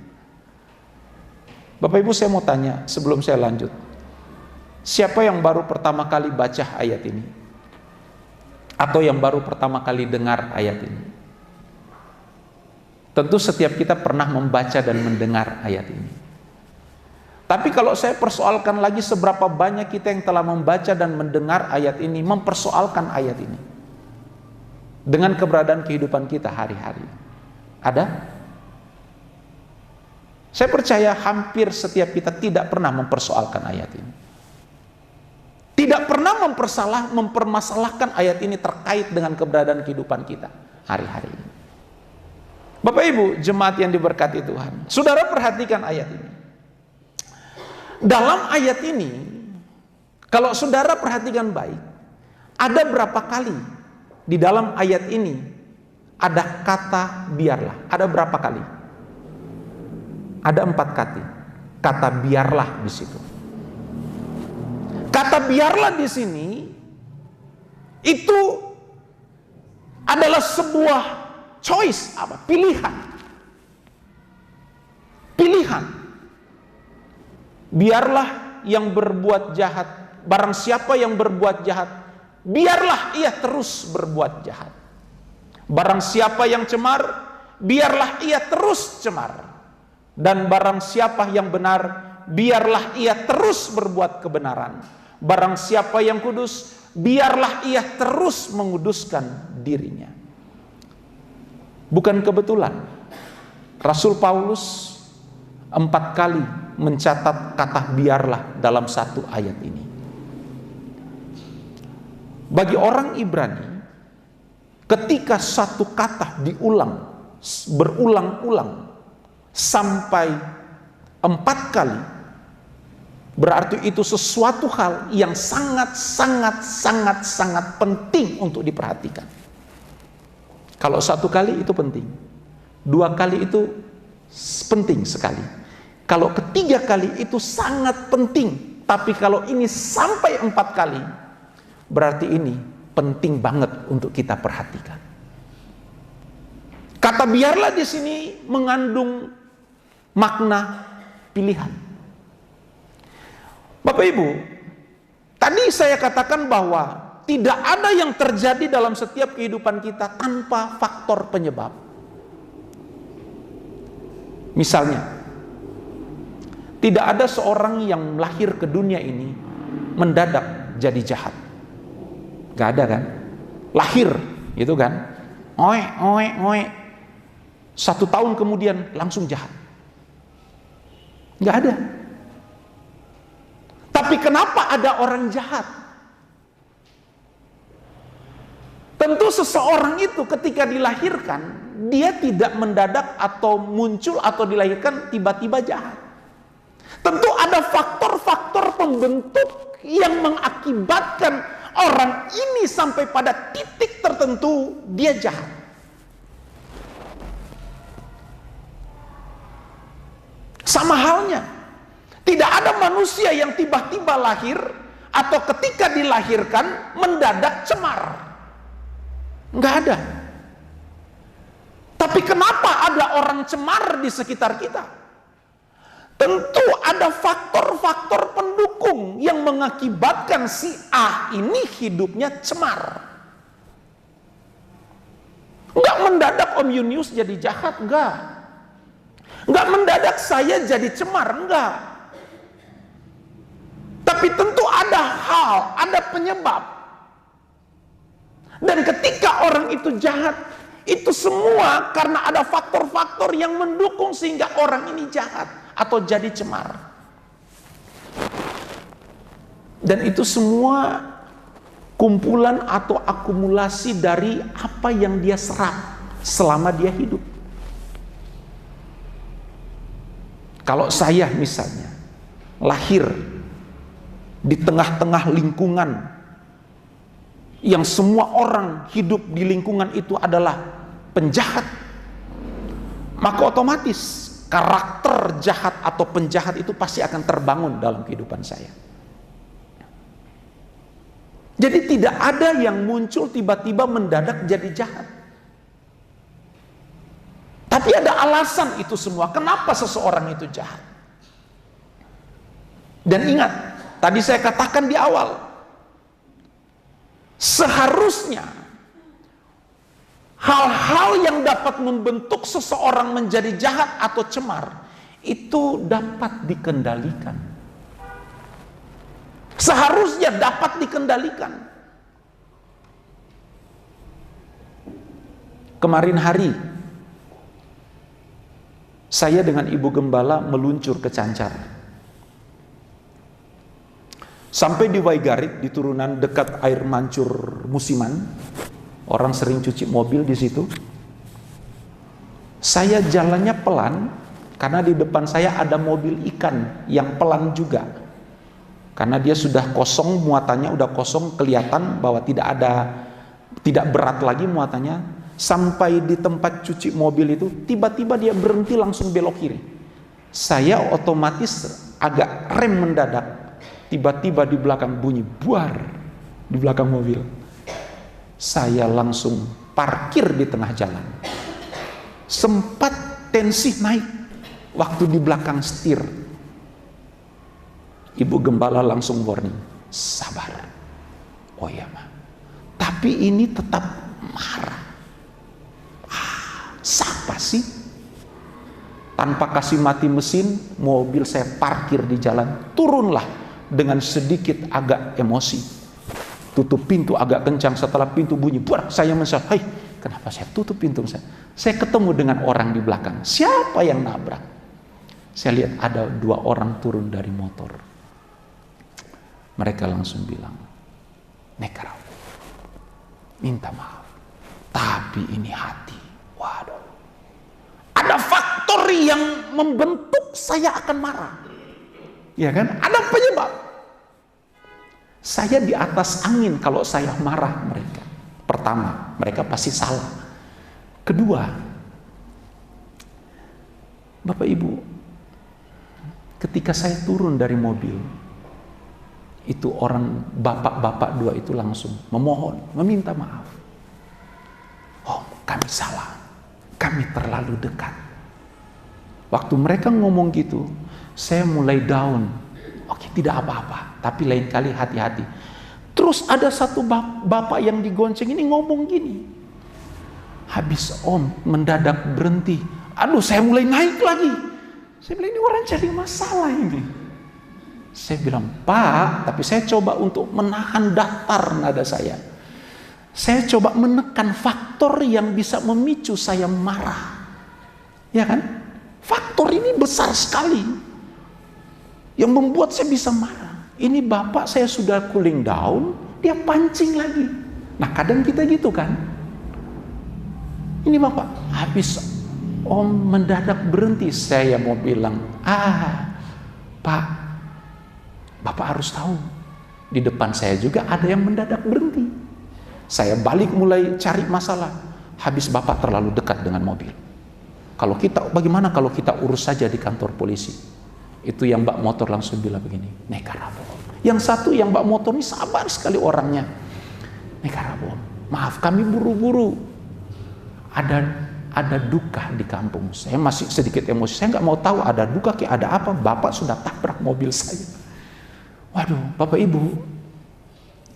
Bapak Ibu, saya mau tanya sebelum saya lanjut. Siapa yang baru pertama kali baca ayat ini? Atau yang baru pertama kali dengar ayat ini? Tentu setiap kita pernah membaca dan mendengar ayat ini. Tapi kalau saya persoalkan lagi, seberapa banyak kita yang telah membaca dan mendengar ayat ini, mempersoalkan ayat ini dengan keberadaan kehidupan kita hari-hari? Ada? Saya percaya hampir setiap kita tidak pernah mempersoalkan ayat ini. Tidak pernah mempermasalahkan ayat ini terkait dengan keberadaan kehidupan kita hari-hari ini. Bapak Ibu, jemaat yang diberkati Tuhan, saudara perhatikan ayat ini. Dalam ayat ini, kalau saudara perhatikan baik, ada berapa kali di dalam ayat ini ada kata biarlah? Ada berapa kali? Ada 4 kali kata biarlah di situ. Kata biarlah di sini itu adalah sebuah choice, pilihan. Pilihan. Biarlah yang berbuat jahat, barang siapa yang berbuat jahat, biarlah ia terus berbuat jahat. Barang siapa yang cemar, biarlah ia terus cemar. Dan barang siapa yang benar, biarlah ia terus berbuat kebenaran. Barang siapa yang kudus, biarlah ia terus menguduskan dirinya. Bukan kebetulan Rasul Paulus 4 kali mencatat kata biarlah dalam satu ayat ini. Bagi orang Ibrani, ketika satu kata diulang berulang-ulang sampai 4 kali, berarti itu sesuatu hal yang sangat penting untuk diperhatikan. Kalau 1 kali itu penting, 2 kali itu penting sekali. Kalau ketiga kali itu sangat penting, tapi kalau ini sampai 4 kali, berarti ini penting banget untuk kita perhatikan. Kata biarlah di sini mengandung makna pilihan. Bapak Ibu, tadi saya katakan bahwa tidak ada yang terjadi dalam setiap kehidupan kita tanpa faktor penyebab. Misalnya, tidak ada seorang yang lahir ke dunia ini mendadak jadi jahat. Gak ada kan? Lahir, gitu kan? Oe. 1 tahun kemudian langsung jahat. Gak ada. Tapi kenapa ada orang jahat? Tentu seseorang itu ketika dilahirkan, dia tidak mendadak atau muncul atau dilahirkan tiba-tiba jahat. Tentu ada faktor-faktor pembentuk yang mengakibatkan orang ini sampai pada titik tertentu dia jahat. Sama halnya, tidak ada manusia yang tiba-tiba lahir atau ketika dilahirkan mendadak cemar. Enggak ada. Tapi kenapa ada orang cemar di sekitar kita? Tentu ada faktor-faktor pendukung yang mengakibatkan si A ini hidupnya cemar. Enggak mendadak Om Yunius jadi jahat, enggak. Enggak mendadak saya jadi cemar, enggak. Tapi Tapi tentu ada hal, ada penyebab. Dan ketika orang itu jahat, itu semua karena ada faktor-faktor yang mendukung sehingga orang ini jahat atau jadi cemara. Dan itu semua kumpulan atau akumulasi dari apa yang dia serap selama dia hidup. Kalau saya misalnya lahir di tengah-tengah lingkungan yang semua orang hidup di lingkungan itu adalah penjahat, maka otomatis karakter jahat atau penjahat itu pasti akan terbangun dalam kehidupan saya. Jadi tidak ada yang muncul tiba-tiba mendadak jadi jahat. Tapi ada alasan itu semua kenapa seseorang itu jahat. Dan ingat, tadi saya katakan di awal, seharusnya hal-hal yang dapat membentuk seseorang menjadi jahat atau cemar itu dapat dikendalikan. Seharusnya dapat dikendalikan. Kemarin hari saya dengan Ibu Gembala meluncur ke Cancar. Sampai di Waigarit, di turunan dekat air mancur musiman. Orang sering cuci mobil di situ. Saya jalannya pelan karena di depan saya ada mobil ikan yang pelan juga. Karena dia sudah kosong, muatannya udah kosong, kelihatan bahwa tidak berat lagi muatannya. Sampai di tempat cuci mobil itu, tiba-tiba dia berhenti langsung belok kiri. Saya otomatis agak rem mendadak. Tiba-tiba di belakang bunyi buar di belakang mobil. Saya langsung parkir di tengah jalan. Sempat tensi naik waktu di belakang setir. Ibu Gembala langsung warning, sabar. Oh ya Ma, tapi ini tetap marah. Siapa sih? Tanpa kasih mati mesin, mobil saya parkir di jalan. Turunlah dengan sedikit agak emosi. Tutup pintu agak kencang, setelah pintu bunyi, buar, saya menyesal. Hai, kenapa saya tutup pintu saya? Saya ketemu dengan orang di belakang. Siapa yang nabrak? Saya lihat ada 2 orang turun dari motor. Mereka langsung bilang, Nekarau, minta maaf, tapi ini hati. Waduh, ada faktor yang membentuk saya akan marah, ya kan? Ada penyebab. Saya di atas angin kalau saya marah mereka. Pertama, mereka pasti salah. Kedua, Bapak Ibu, ketika saya turun dari mobil, itu orang bapak-bapak 2 itu langsung memohon, meminta maaf. Oh, kami salah. Kami terlalu dekat. Waktu mereka ngomong gitu, saya mulai down. Oke, tidak apa-apa, tapi lain kali hati-hati. Terus ada satu bapak yang digonceng ini ngomong gini. Habis Om mendadak berhenti. Aduh, saya mulai naik lagi. Saya bilang, ini orang cari masalah ini. Saya bilang, Pak, tapi saya coba untuk menahan datar nada saya. Saya coba menekan faktor yang bisa memicu saya marah. Ya kan? Faktor ini besar sekali. Yang membuat saya bisa marah. Ini bapak saya sudah cooling down, dia pancing lagi. Nah kadang kita gitu kan. Ini bapak, habis Om mendadak berhenti. Saya mau bilang, Pak, Bapak harus tahu. Di depan saya juga ada yang mendadak berhenti. Saya balik mulai cari masalah. Habis Bapak terlalu dekat dengan mobil. Kalau kita, bagaimana kalau kita urus saja di kantor polisi? Itu yang Mbak motor langsung bilang begini, Nekarabo. Yang satu yang Mbak motor ini sabar sekali orangnya. Nekarabo, maaf kami buru-buru. Ada duka di kampung. Saya masih sedikit emosi. Saya nggak mau tahu ada duka kayak ada apa. Bapak sudah tabrak mobil saya. Waduh, Bapak Ibu,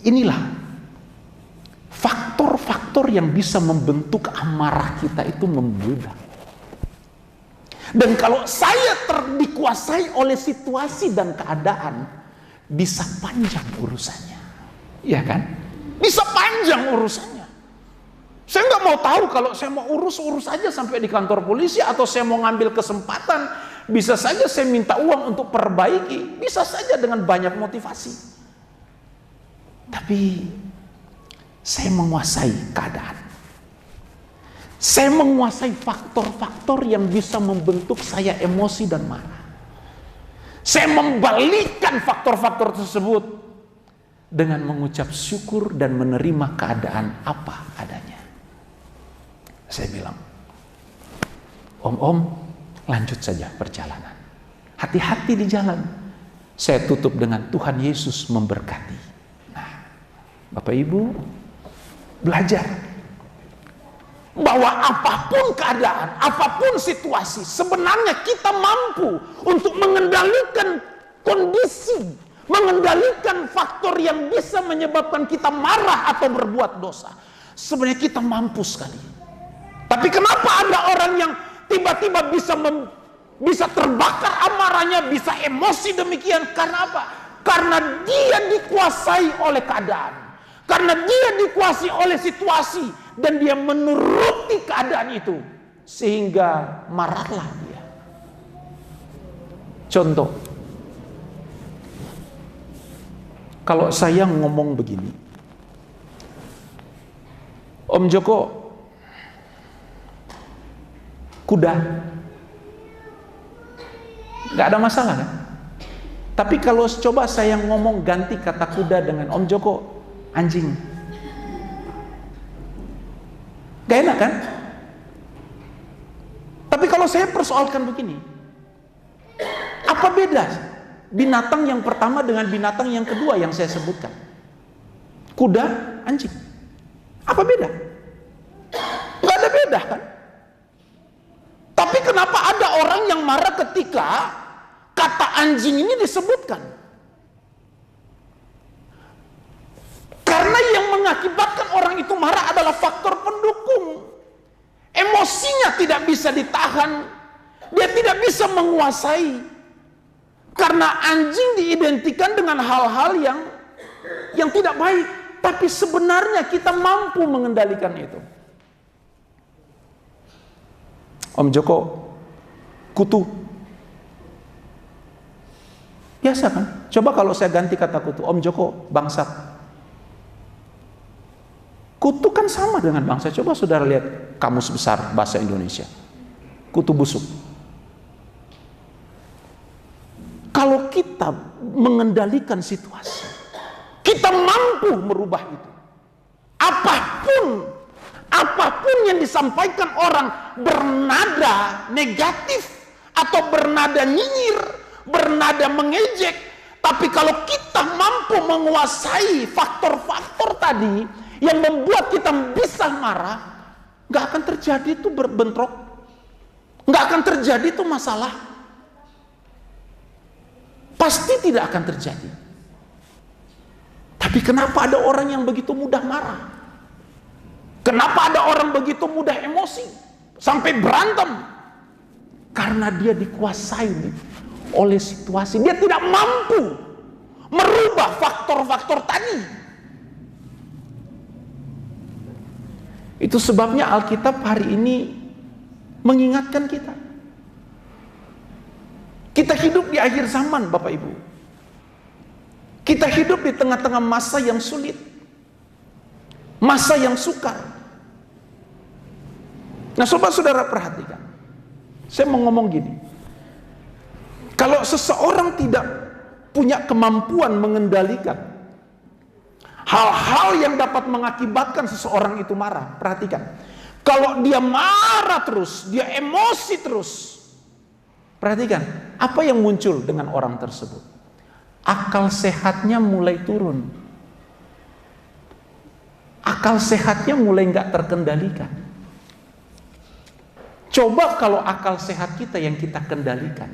inilah faktor-faktor yang bisa membentuk amarah kita itu membludak. Dan kalau saya dikuasai oleh situasi dan keadaan, bisa panjang urusannya. Ya kan? Bisa panjang urusannya. Saya nggak mau tahu, kalau saya mau urus aja sampai di kantor polisi, atau saya mau ngambil kesempatan, bisa saja saya minta uang untuk perbaiki, bisa saja dengan banyak motivasi. Tapi saya menguasai keadaan. Saya menguasai faktor-faktor yang bisa membentuk saya emosi dan marah. Saya membalikkan faktor-faktor tersebut dengan mengucap syukur dan menerima keadaan apa adanya. Saya bilang, Om, lanjut saja perjalanan. Hati-hati di jalan. Saya tutup dengan Tuhan Yesus memberkati. Nah, Bapak Ibu, belajar bahwa apapun keadaan, apapun situasi, sebenarnya kita mampu untuk mengendalikan kondisi, mengendalikan faktor yang bisa menyebabkan kita marah atau berbuat dosa. Sebenarnya kita mampu sekali. Tapi kenapa ada orang yang tiba-tiba bisa terbakar amarahnya, bisa emosi demikian? Karena apa? Karena dia dikuasai oleh keadaan. Karena dia dikuasai oleh situasi. Dan dia menuruti keadaan itu. Sehingga marahlah dia. Contoh. Kalau saya ngomong begini. Om Joko, kuda, nggak ada masalah kan? Tapi kalau coba saya ngomong ganti kata kuda dengan Om Joko, anjing, nggak enak kan? Tapi kalau saya persoalkan begini, apa beda binatang yang pertama dengan binatang yang kedua yang saya sebutkan? Kuda, anjing, apa beda? Nggak ada beda kan? Tapi kenapa ada orang yang marah ketika kata anjing ini disebutkan? Karena yang mengakibatkan orang itu marah adalah faktor pendukung. Emosinya tidak bisa ditahan. Dia tidak bisa menguasai. Karena anjing diidentikan dengan hal-hal yang tidak baik. Tapi sebenarnya kita mampu mengendalikan itu. Om Joko, kutu. Biasa kan? Coba kalau saya ganti kata kutu, Om Joko, bangsat. Kutu kan sama dengan bangsa. Coba saudara lihat kamus besar bahasa Indonesia. Kutu busuk. Kalau kita mengendalikan situasi, kita mampu merubah itu. Apapun yang disampaikan orang bernada negatif atau bernada nyinyir, bernada mengejek, tapi kalau kita mampu menguasai faktor-faktor tadi yang membuat kita bisa marah, nggak akan terjadi itu bentrok, nggak akan terjadi itu masalah, pasti tidak akan terjadi. Tapi kenapa ada orang yang begitu mudah marah? Kenapa ada orang begitu mudah emosi sampai berantem? Karena dia dikuasai oleh situasi. Dia tidak mampu merubah faktor-faktor tadi. Itu sebabnya Alkitab hari ini mengingatkan kita. Kita hidup di akhir zaman, Bapak Ibu. Kita hidup di tengah-tengah masa yang sulit. Masa yang sukar. Nah, saudara perhatikan. Saya mau ngomong gini. Kalau seseorang tidak punya kemampuan mengendalikan hal-hal yang dapat mengakibatkan seseorang itu marah, perhatikan. Kalau dia marah terus, dia emosi terus, perhatikan, apa yang muncul dengan orang tersebut? Akal sehatnya mulai turun. Akal sehatnya mulai nggak terkendalikan. Coba kalau akal sehat kita yang kita kendalikan,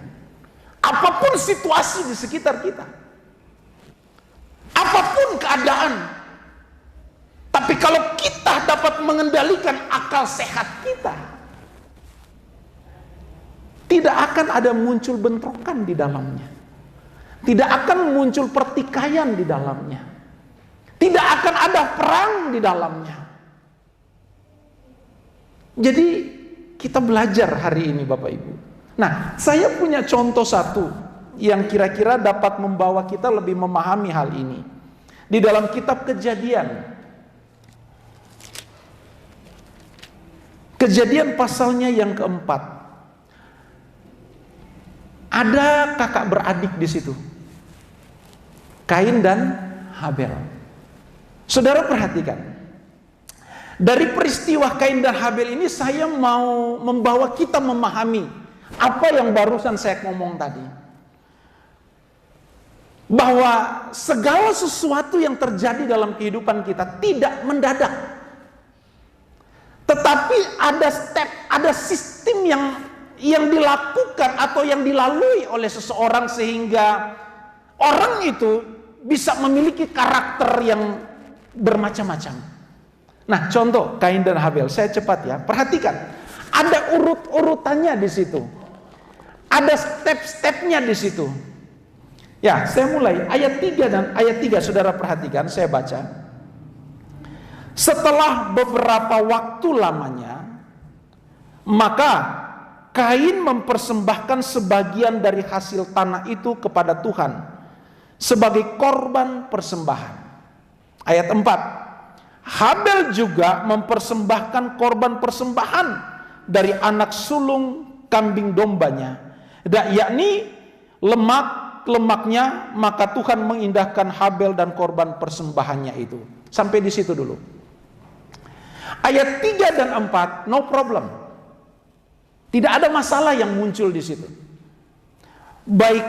apapun situasi di sekitar kita, apapun keadaan, tapi kalau kita dapat mengendalikan akal sehat kita, tidak akan ada muncul bentrokan di dalamnya. Tidak akan muncul pertikaian di dalamnya. Tidak akan ada perang di dalamnya. Jadi kita belajar hari ini Bapak Ibu. Nah, saya punya contoh satu yang kira-kira dapat membawa kita lebih memahami hal ini. Di dalam kitab Kejadian. Kejadian pasalnya yang keempat. Ada kakak beradik di situ. Kain dan Habel. Saudara perhatikan. Dari peristiwa Kain dan Habel ini saya mau membawa kita memahami apa yang barusan saya ngomong tadi. Bahwa segala sesuatu yang terjadi dalam kehidupan kita tidak mendadak. Tetapi ada step, ada sistem yang dilakukan atau yang dilalui oleh seseorang sehingga orang itu bisa memiliki karakter yang bermacam-macam. Nah, contoh Kain dan Habel, saya cepat ya. Perhatikan, ada urut-urutannya di situ. Ada step-stepnya di situ. Ya, saya mulai ayat 3 dan ayat 3 Saudara perhatikan, saya baca. Setelah beberapa waktu lamanya, maka Kain mempersembahkan sebagian dari hasil tanah itu kepada Tuhan sebagai korban persembahan. Ayat 4. Habel juga mempersembahkan korban persembahan dari anak sulung kambing dombanya, yakni lemaknya, maka Tuhan mengindahkan Habel dan korban persembahannya itu. Sampai di situ dulu. Ayat 3 dan 4, no problem. Tidak ada masalah yang muncul di situ. Baik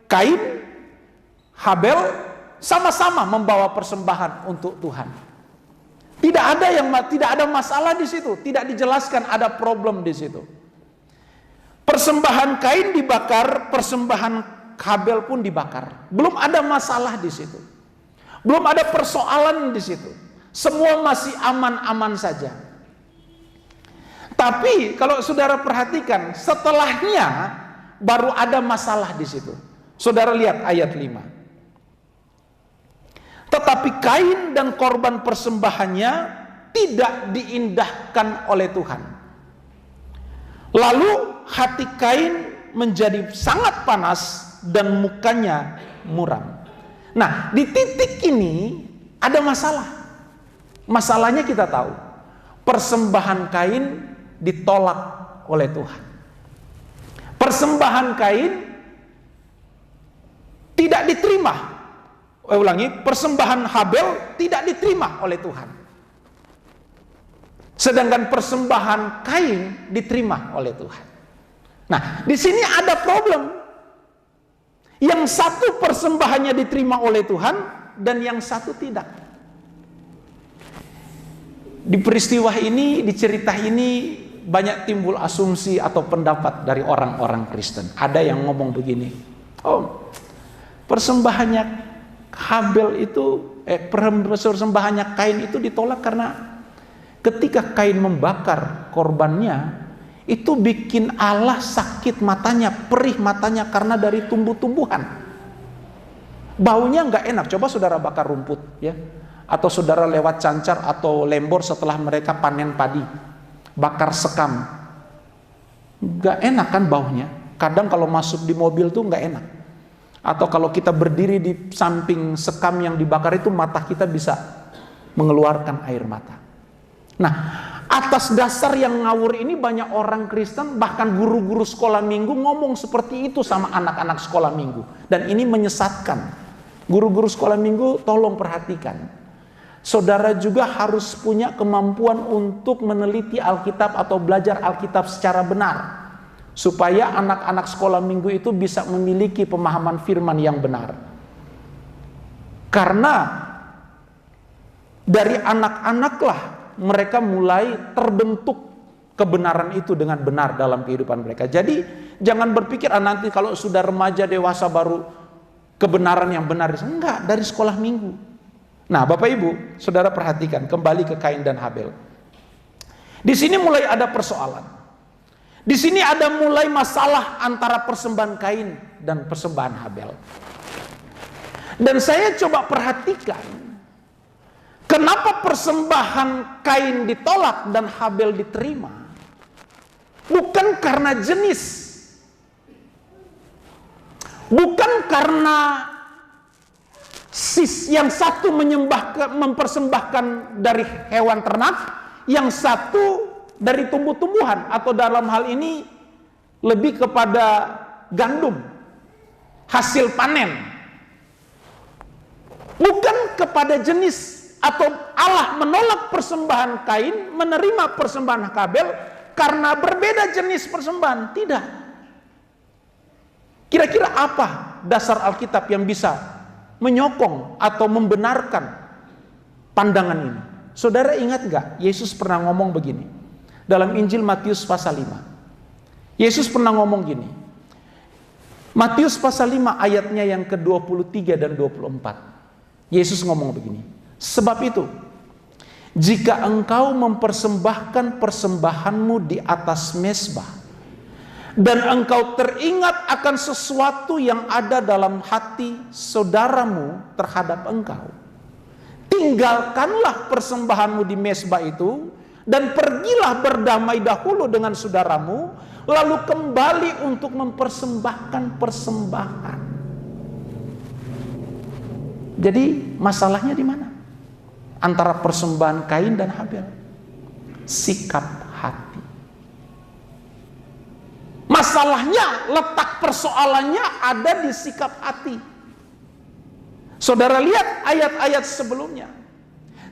Kain, Habel sama-sama membawa persembahan untuk Tuhan. Tidak ada masalah di situ, tidak dijelaskan ada problem di situ. Persembahan Kain dibakar, persembahan Habel pun dibakar. Belum ada masalah di situ. Belum ada persoalan di situ. Semua masih aman-aman saja. Tapi kalau saudara perhatikan, setelahnya baru ada masalah di situ. Saudara lihat ayat 5. Tetapi Kain dan korban persembahannya tidak diindahkan oleh Tuhan. Lalu hati Kain menjadi sangat panas dan mukanya muram. Nah, di titik ini ada masalah. Masalahnya kita tahu. Persembahan Kain ditolak oleh Tuhan. Persembahan Kain tidak diterima. Persembahan Habel tidak diterima oleh Tuhan. Sedangkan persembahan Kain diterima oleh Tuhan. Nah, di sini ada problem. Yang satu persembahannya diterima oleh Tuhan dan yang satu tidak. Di peristiwa ini, di cerita ini banyak timbul asumsi atau pendapat dari orang-orang Kristen. Ada yang ngomong begini, oh, persembahannya Habel itu, persembahannya Kain itu ditolak karena ketika Kain membakar korbannya, itu bikin Allah sakit matanya, perih matanya karena dari tumbuh-tumbuhan. Baunya nggak enak. Coba saudara bakar rumput, ya, atau saudara lewat cancar atau lembor setelah mereka panen padi, bakar sekam, nggak enak kan baunya. Kadang kalau masuk di mobil tuh nggak enak. Atau kalau kita berdiri di samping sekam yang dibakar itu, mata kita bisa mengeluarkan air mata. Nah, atas dasar yang ngawur ini banyak orang Kristen, bahkan guru-guru sekolah minggu ngomong seperti itu sama anak-anak sekolah minggu. Dan ini menyesatkan. Guru-guru sekolah minggu tolong perhatikan. Saudara juga harus punya kemampuan untuk meneliti Alkitab atau belajar Alkitab secara benar. Supaya anak-anak sekolah minggu itu bisa memiliki pemahaman firman yang benar. Karena dari anak-anaklah mereka mulai terbentuk kebenaran itu dengan benar dalam kehidupan mereka. Jadi jangan berpikir nanti kalau sudah remaja dewasa baru kebenaran yang benar. Enggak, dari sekolah minggu. Nah, Bapak Ibu, saudara perhatikan kembali ke Kain dan Habel. Di sini mulai ada persoalan. Di sini ada mulai masalah antara persembahan Kain dan persembahan Habel. Dan saya coba perhatikan, kenapa persembahan Kain ditolak dan Habel diterima? Bukan karena jenis, bukan karena yang satu mempersembahkan dari hewan ternak, yang satu dari tumbuh-tumbuhan, atau dalam hal ini lebih kepada gandum, hasil panen. Bukan kepada jenis, atau Allah menolak persembahan Kain, menerima persembahan Habel karena berbeda jenis persembahan. Tidak. Kira-kira apa dasar Alkitab yang bisa menyokong atau membenarkan pandangan ini? Saudara ingat gak, Yesus pernah ngomong begini dalam Injil Matius pasal 5. Yesus pernah ngomong gini, Matius pasal 5 ayatnya yang ke-23 dan 24. Yesus ngomong begini, sebab itu jika engkau mempersembahkan persembahanmu di atas mezbah, dan engkau teringat akan sesuatu yang ada dalam hati saudaramu terhadap engkau, tinggalkanlah persembahanmu di mezbah itu, dan pergilah berdamai dahulu dengan saudaramu, lalu kembali untuk mempersembahkan persembahan. Jadi masalahnya di mana? Antara persembahan Kain dan Habel, sikap hati. Masalahnya, letak persoalannya ada di sikap hati. Saudara lihat ayat-ayat sebelumnya,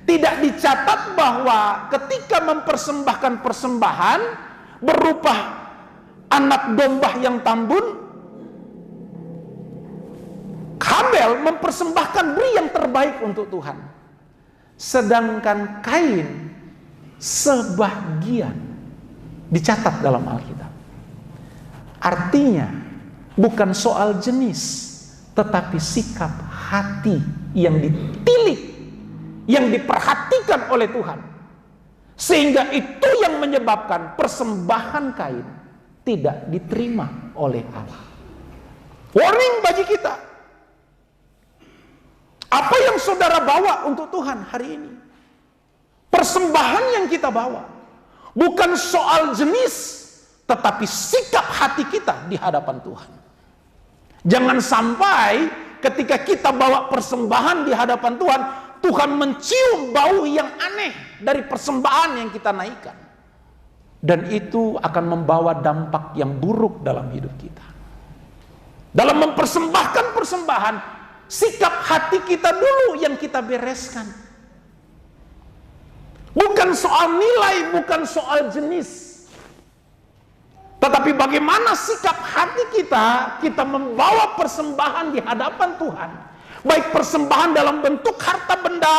tidak dicatat bahwa ketika mempersembahkan persembahan berupa anak domba yang tambun, Habel mempersembahkan beri yang terbaik untuk Tuhan. Sedangkan Kain sebagian, dicatat dalam Alkitab. Artinya bukan soal jenis, tetapi sikap hati yang ditilik, yang diperhatikan oleh Tuhan. Sehingga itu yang menyebabkan persembahan Kain tidak diterima oleh Allah. Warning bagi kita. Apa yang saudara bawa untuk Tuhan hari ini? Persembahan yang kita bawa bukan soal jenis, tetapi sikap hati kita di hadapan Tuhan. Jangan sampai ketika kita bawa persembahan di hadapan Tuhan, Tuhan mencium bau yang aneh dari persembahan yang kita naikkan. Dan itu akan membawa dampak yang buruk dalam hidup kita. Dalam mempersembahkan persembahan, sikap hati kita dulu yang kita bereskan. Bukan soal nilai, bukan soal jenis, tetapi bagaimana sikap hati kita membawa persembahan di hadapan Tuhan. Baik persembahan dalam bentuk harta benda,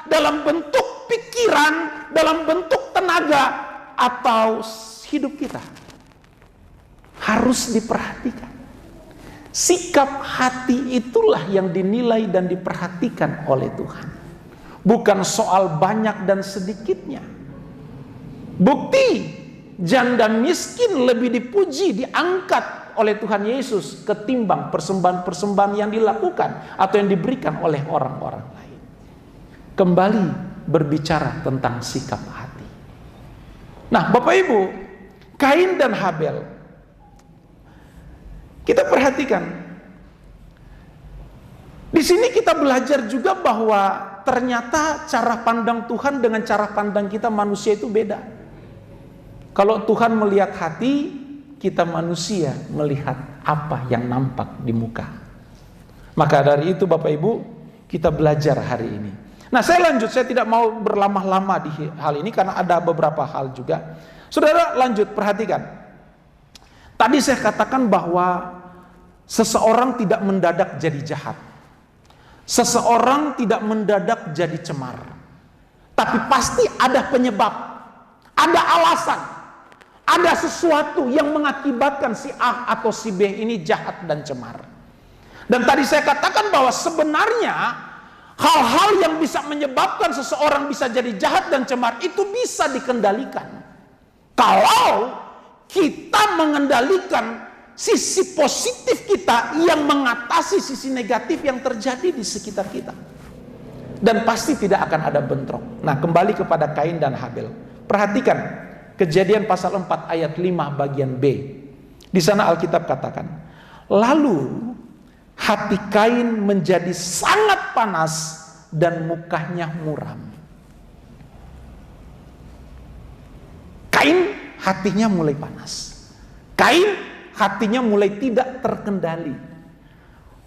dalam bentuk pikiran, dalam bentuk tenaga, atau hidup kita. Harus diperhatikan. Sikap hati itulah yang dinilai dan diperhatikan oleh Tuhan. Bukan soal banyak dan sedikitnya. Bukti, janda miskin lebih dipuji, diangkat oleh Tuhan Yesus ketimbang persembahan-persembahan yang dilakukan atau yang diberikan oleh orang-orang lain. Kembali berbicara tentang sikap hati. Nah, Bapak Ibu, Kain dan Habel, kita perhatikan. Di sini kita belajar juga bahwa ternyata cara pandang Tuhan dengan cara pandang kita manusia itu beda. Kalau Tuhan melihat hati, kita manusia melihat apa yang nampak di muka. Maka dari itu Bapak Ibu, kita belajar hari ini. Nah, saya lanjut, saya tidak mau berlama-lama di hal ini karena ada beberapa hal juga. Saudara lanjut, perhatikan. Tadi saya katakan bahwa seseorang tidak mendadak jadi jahat. Seseorang tidak mendadak jadi cemar. Tapi pasti ada penyebab, ada alasan, ada sesuatu yang mengakibatkan si A atau si B ini jahat dan cemar. Dan tadi saya katakan bahwa sebenarnya hal-hal yang bisa menyebabkan seseorang bisa jadi jahat dan cemar itu bisa dikendalikan. Kalau kita mengendalikan sisi positif kita yang mengatasi sisi negatif yang terjadi di sekitar kita. Dan pasti tidak akan ada bentrok. Nah, kembali kepada Kain dan Habel. Perhatikan Kejadian pasal 4 ayat 5 bagian B. Di sana Alkitab katakan, lalu hati Kain menjadi sangat panas dan mukanya muram. Kain hatinya mulai panas. Kain hatinya mulai tidak terkendali.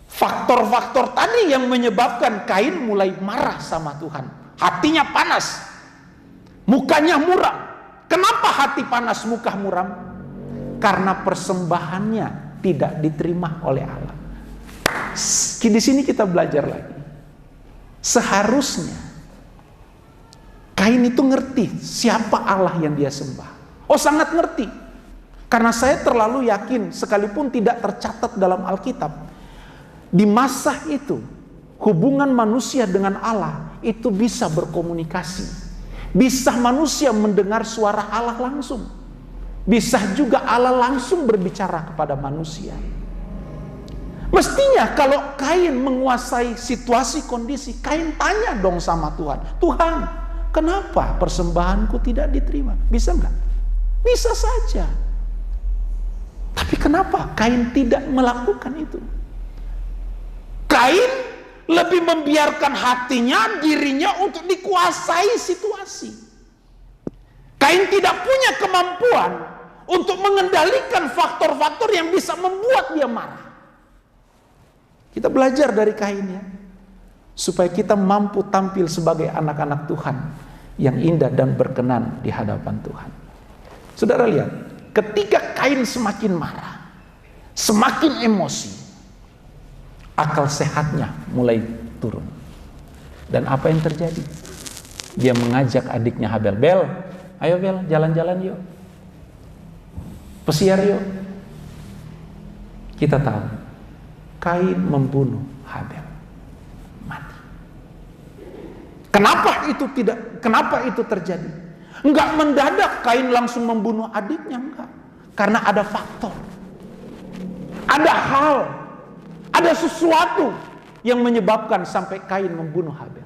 Faktor-faktor tadi yang menyebabkan Kain mulai marah sama Tuhan. Hatinya panas, mukanya muram. Kenapa hati panas, muka muram? Karena persembahannya tidak diterima oleh Allah. Di sini kita belajar lagi. Seharusnya Kain itu ngerti siapa Allah yang dia sembah. Oh, sangat ngerti. Karena saya terlalu yakin, sekalipun tidak tercatat dalam Alkitab, di masa itu hubungan manusia dengan Allah itu bisa berkomunikasi. Bisa manusia mendengar suara Allah langsung. Bisa juga Allah langsung berbicara kepada manusia. Mestinya kalau Kain menguasai situasi kondisi, Kain tanya dong sama Tuhan. Tuhan, kenapa persembahanku tidak diterima? Bisa enggak? Bisa saja. Tapi kenapa Kain tidak melakukan itu? Kain lebih membiarkan hatinya, dirinya untuk dikuasai situasi. Kain tidak punya kemampuan untuk mengendalikan faktor-faktor yang bisa membuat dia marah. Kita belajar dari Kain ya, supaya kita mampu tampil sebagai anak-anak Tuhan yang indah dan berkenan di hadapan Tuhan. Saudara lihat, ketika Kain semakin marah, semakin emosi, akal sehatnya mulai turun. Dan apa yang terjadi? Dia mengajak adiknya Habel, Bel, ayo Bel, jalan-jalan yuk, pesiar yuk. Kita tahu Kain membunuh Habel, mati. Kenapa itu terjadi? Enggak mendadak Kain langsung membunuh adiknya, enggak. Karena ada faktor, ada hal, ada sesuatu yang menyebabkan sampai Kain membunuh Habel.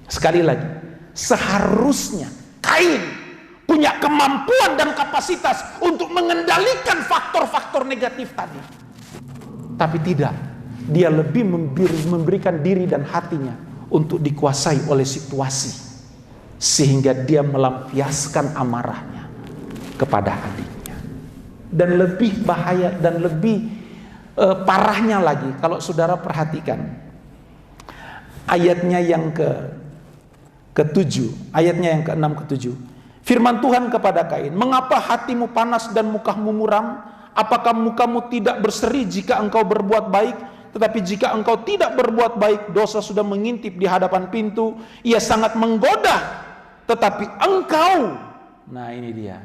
Sekali lagi, seharusnya Kain punya kemampuan dan kapasitas untuk mengendalikan faktor-faktor negatif tadi. Tapi tidak, dia lebih memberikan diri dan hatinya untuk dikuasai oleh situasi, sehingga dia melampiaskan amarahnya kepada adiknya. Dan lebih bahaya dan lebih parahnya lagi, kalau saudara perhatikan ayatnya yang ke-7, ayatnya yang ke-6 ke-7. Firman Tuhan kepada Kain, mengapa hatimu panas dan mukamu muram? Apakah mukamu tidak berseri jika engkau berbuat baik? Tetapi jika engkau tidak berbuat baik, dosa sudah mengintip di hadapan pintu. Ia sangat menggoda. Tetapi engkau, nah ini dia,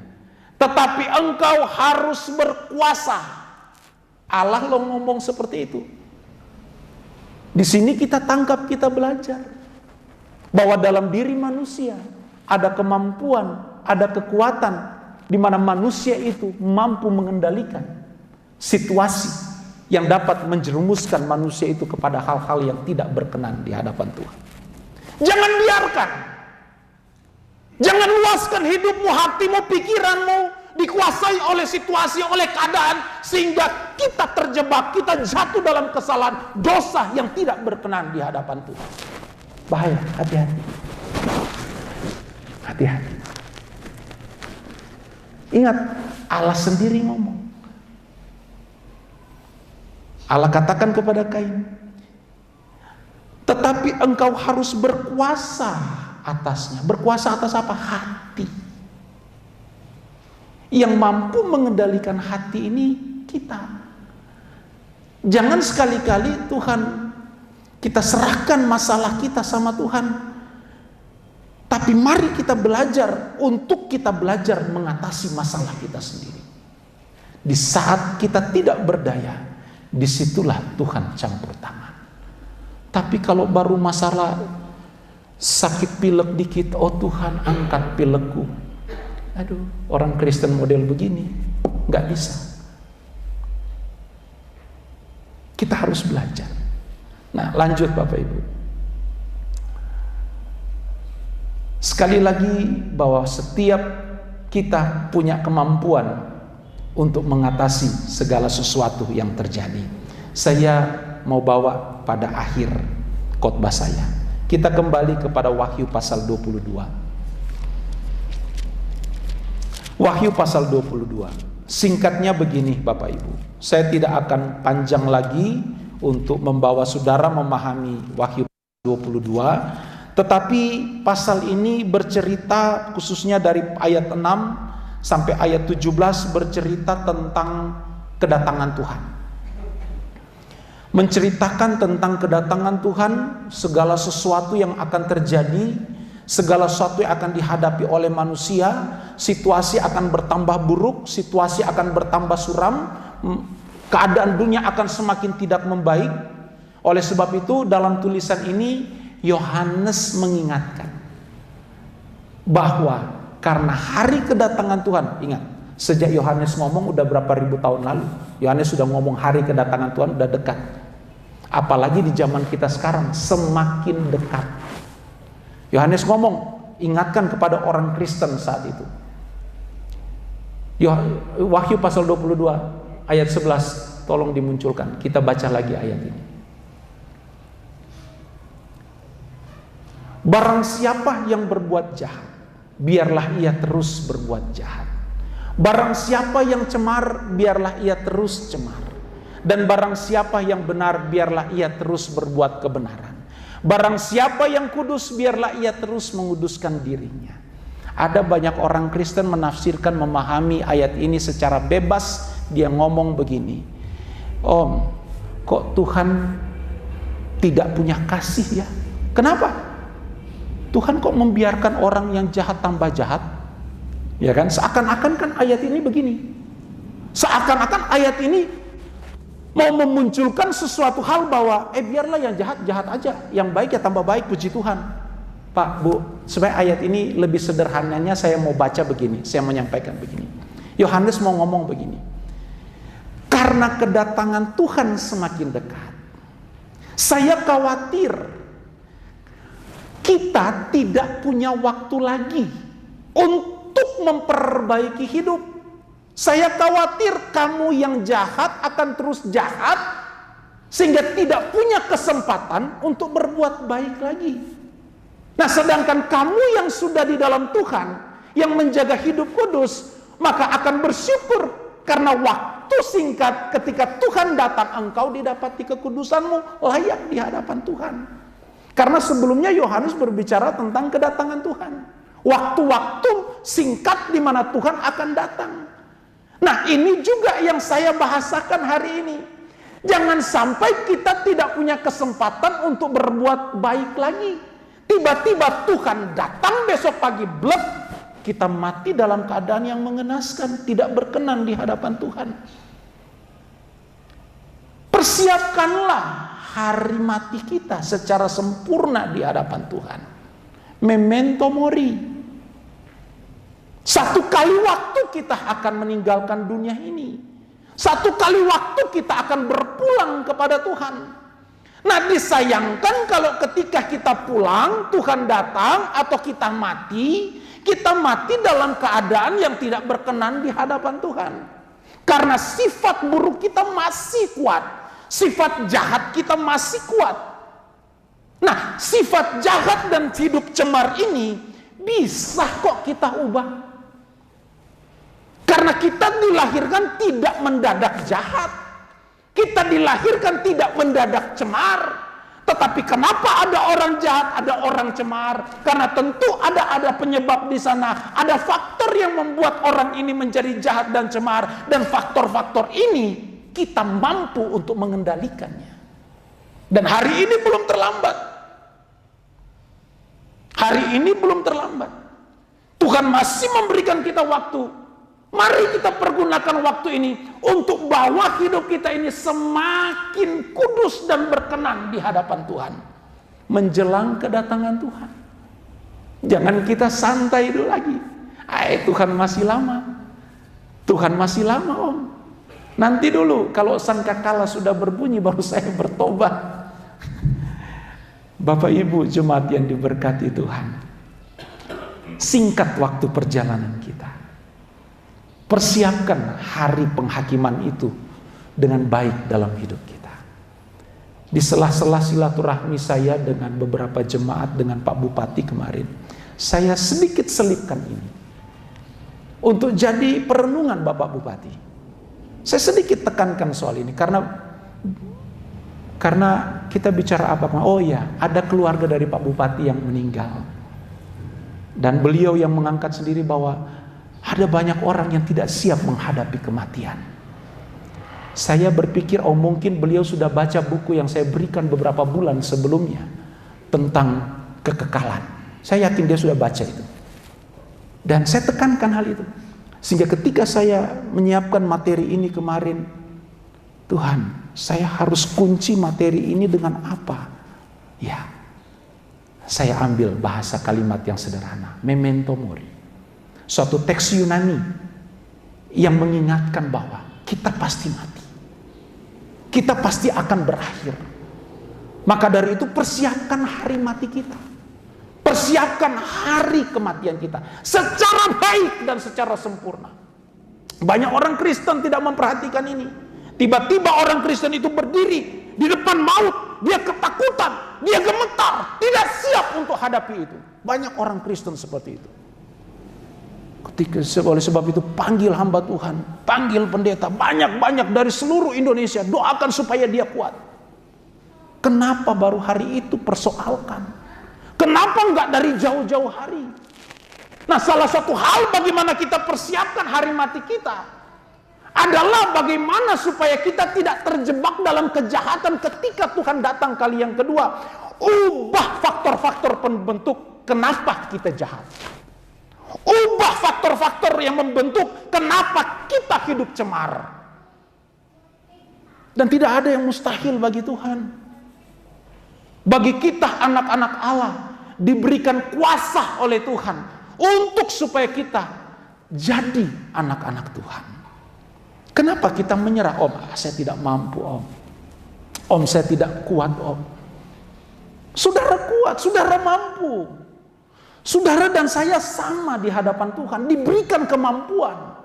tetapi engkau harus berkuasa. Allah lo ngomong seperti itu. Di sini kita tangkap, kita belajar bahwa dalam diri manusia ada kemampuan, ada kekuatan, di mana manusia itu mampu mengendalikan situasi yang dapat menjerumuskan manusia itu kepada hal-hal yang tidak berkenan di hadapan Tuhan. Jangan biarkan, jangan luaskan hidupmu, hatimu, pikiranmu dikuasai oleh situasi, oleh keadaan, sehingga kita terjebak, kita jatuh dalam kesalahan, dosa yang tidak berkenan di hadapan Tuhan. Bahaya, hati-hati. Hati-hati. Ingat, Allah sendiri ngomong. Allah katakan kepada Kain, tetapi engkau harus berkuasa atasnya. Berkuasa atas apa? Hati. Yang mampu mengendalikan hati ini kita. Jangan sekali-kali Tuhan, kita serahkan masalah kita sama Tuhan. Tapi mari kita belajar untuk kita belajar mengatasi masalah kita sendiri. Di saat kita tidak berdaya, disitulah Tuhan campur tangan. Tapi kalau baru masalah sakit pilek dikit, oh Tuhan angkat pilekku. Aduh, orang Kristen model begini, nggak bisa. Kita harus belajar. Nah, lanjut Bapak Ibu. Sekali lagi bahwa setiap kita punya kemampuan untuk mengatasi segala sesuatu yang terjadi. Saya mau bawa pada akhir khotbah saya. Kita kembali kepada Wahyu pasal 22. Wahyu pasal 22. Singkatnya begini Bapak Ibu. Saya tidak akan panjang lagi untuk membawa saudara memahami Wahyu 22, tetapi pasal ini bercerita khususnya dari ayat 6 sampai ayat 17 bercerita tentang kedatangan Tuhan. Menceritakan tentang kedatangan Tuhan, segala sesuatu yang akan terjadi, segala sesuatu yang akan dihadapi oleh manusia, situasi akan bertambah buruk, situasi akan bertambah suram, keadaan dunia akan semakin tidak membaik. Oleh sebab itu dalam tulisan ini Yohanes mengingatkan bahwa karena hari kedatangan Tuhan, ingat, sejak Yohanes ngomong udah berapa ribu tahun lalu, Yohanes sudah ngomong hari kedatangan Tuhan udah dekat. Apalagi di zaman kita sekarang semakin dekat. Yohanes ngomong, ingatkan kepada orang Kristen saat itu. Wahyu pasal 22 ayat 11, tolong dimunculkan. Kita baca lagi ayat ini. Barang siapa yang berbuat jahat, biarlah ia terus berbuat jahat. Barang siapa yang cemar, biarlah ia terus cemar. Dan barang siapa yang benar, biarlah ia terus berbuat kebenaran. Barang siapa yang kudus, biarlah ia terus menguduskan dirinya. Ada banyak orang Kristen menafsirkan, memahami ayat ini secara bebas. Dia ngomong begini, Om, kok Tuhan tidak punya kasih ya? Kenapa? Tuhan kok membiarkan orang yang jahat tambah jahat? Ya kan? Seakan-akan kan ayat ini begini. Seakan-akan ayat ini mau memunculkan sesuatu hal bahwa biarlah yang jahat jahat aja, yang baik ya tambah baik, puji Tuhan. Pak, Bu, supaya ayat ini lebih sederhananya saya mau baca begini, saya menyampaikan begini. Yohanes mau ngomong begini. Karena kedatangan Tuhan semakin dekat, saya khawatir kita tidak punya waktu lagi untuk memperbaiki hidup. Saya khawatir kamu yang jahat akan terus jahat sehingga tidak punya kesempatan untuk berbuat baik lagi. Nah, sedangkan kamu yang sudah di dalam Tuhan, yang menjaga hidup kudus, maka akan bersyukur karena waktu singkat ketika Tuhan datang engkau didapati kekudusanmu layak di hadapan Tuhan. Karena sebelumnya Yohanes berbicara tentang kedatangan Tuhan. Waktu-waktu singkat di mana Tuhan akan datang. Nah, ini juga yang saya bahasakan hari ini. Jangan sampai kita tidak punya kesempatan untuk berbuat baik lagi. Tiba-tiba Tuhan datang besok pagi, blek, kita mati dalam keadaan yang mengenaskan, tidak berkenan di hadapan Tuhan. Persiapkanlah hari mati kita secara sempurna di hadapan Tuhan. Memento mori. Satu kali waktu kita akan meninggalkan dunia ini. Satu kali waktu kita akan berpulang kepada Tuhan. Nah, disayangkan kalau ketika kita pulang, Tuhan datang atau kita mati dalam keadaan yang tidak berkenan di hadapan Tuhan. Karena sifat buruk kita masih kuat. Sifat jahat kita masih kuat. Nah, sifat jahat dan hidup cemar ini bisa kok kita ubah. Karena kita dilahirkan tidak mendadak jahat. Kita dilahirkan tidak mendadak cemar. Tetapi kenapa ada orang jahat, ada orang cemar? Karena tentu ada penyebab di sana. Ada faktor yang membuat orang ini menjadi jahat dan cemar. Dan faktor-faktor ini kita mampu untuk mengendalikannya. Dan hari ini belum terlambat. Hari ini belum terlambat. Tuhan masih memberikan kita waktu. Mari kita pergunakan waktu ini untuk bawa hidup kita ini semakin kudus dan berkenan di hadapan Tuhan. Menjelang kedatangan Tuhan. Jangan kita santai dulu lagi. Tuhan masih lama. Tuhan masih lama, Om. Nanti dulu kalau sangkakala sudah berbunyi baru saya bertobat. Bapak Ibu jemaat yang diberkati Tuhan, singkat waktu perjalanan kita. Persiapkan hari penghakiman itu dengan baik dalam hidup kita. Di sela-sela silaturahmi saya dengan beberapa jemaat dengan Pak Bupati kemarin, saya sedikit selipkan ini untuk jadi perenungan Bapak Bupati. Saya sedikit tekankan soal ini karena kita bicara apa? Oh ya, ada keluarga dari Pak Bupati yang meninggal. Dan beliau yang mengangkat sendiri bahwa ada banyak orang yang tidak siap menghadapi kematian. Saya berpikir, oh mungkin beliau sudah baca buku yang saya berikan beberapa bulan sebelumnya tentang kekekalan. Saya yakin dia sudah baca itu. Dan saya tekankan hal itu. Sehingga ketika saya menyiapkan materi ini kemarin, Tuhan, saya harus kunci materi ini dengan apa? Ya, saya ambil bahasa kalimat yang sederhana, memento mori. Suatu teks Yunani yang mengingatkan bahwa kita pasti mati. Kita pasti akan berakhir. Maka dari itu persiapkan hari mati kita. Persiapkan hari kematian kita secara baik dan secara sempurna. Banyak orang Kristen tidak memperhatikan ini. Tiba-tiba orang Kristen itu berdiri di depan maut, dia ketakutan, dia gemetar, tidak siap untuk hadapi itu. Banyak orang Kristen seperti itu. Oleh sebab itu panggil hamba Tuhan, panggil pendeta, banyak-banyak dari seluruh Indonesia, doakan supaya dia kuat. Kenapa baru hari itu persoalkan? Kenapa enggak dari jauh-jauh hari? Nah, salah satu hal bagaimana kita persiapkan hari mati kita adalah bagaimana supaya kita tidak terjebak dalam kejahatan ketika Tuhan datang kali yang kedua. Ubah faktor-faktor pembentuk kenapa kita jahat. Ubah faktor-faktor yang membentuk kenapa kita hidup cemar. Dan tidak ada yang mustahil bagi Tuhan. Bagi kita anak-anak Allah diberikan kuasa oleh Tuhan untuk supaya kita jadi anak-anak Tuhan. Kenapa kita menyerah? Om, saya tidak mampu om. Om, saya tidak kuat om. Saudara kuat, saudara mampu. Saudara dan saya sama di hadapan Tuhan, diberikan kemampuan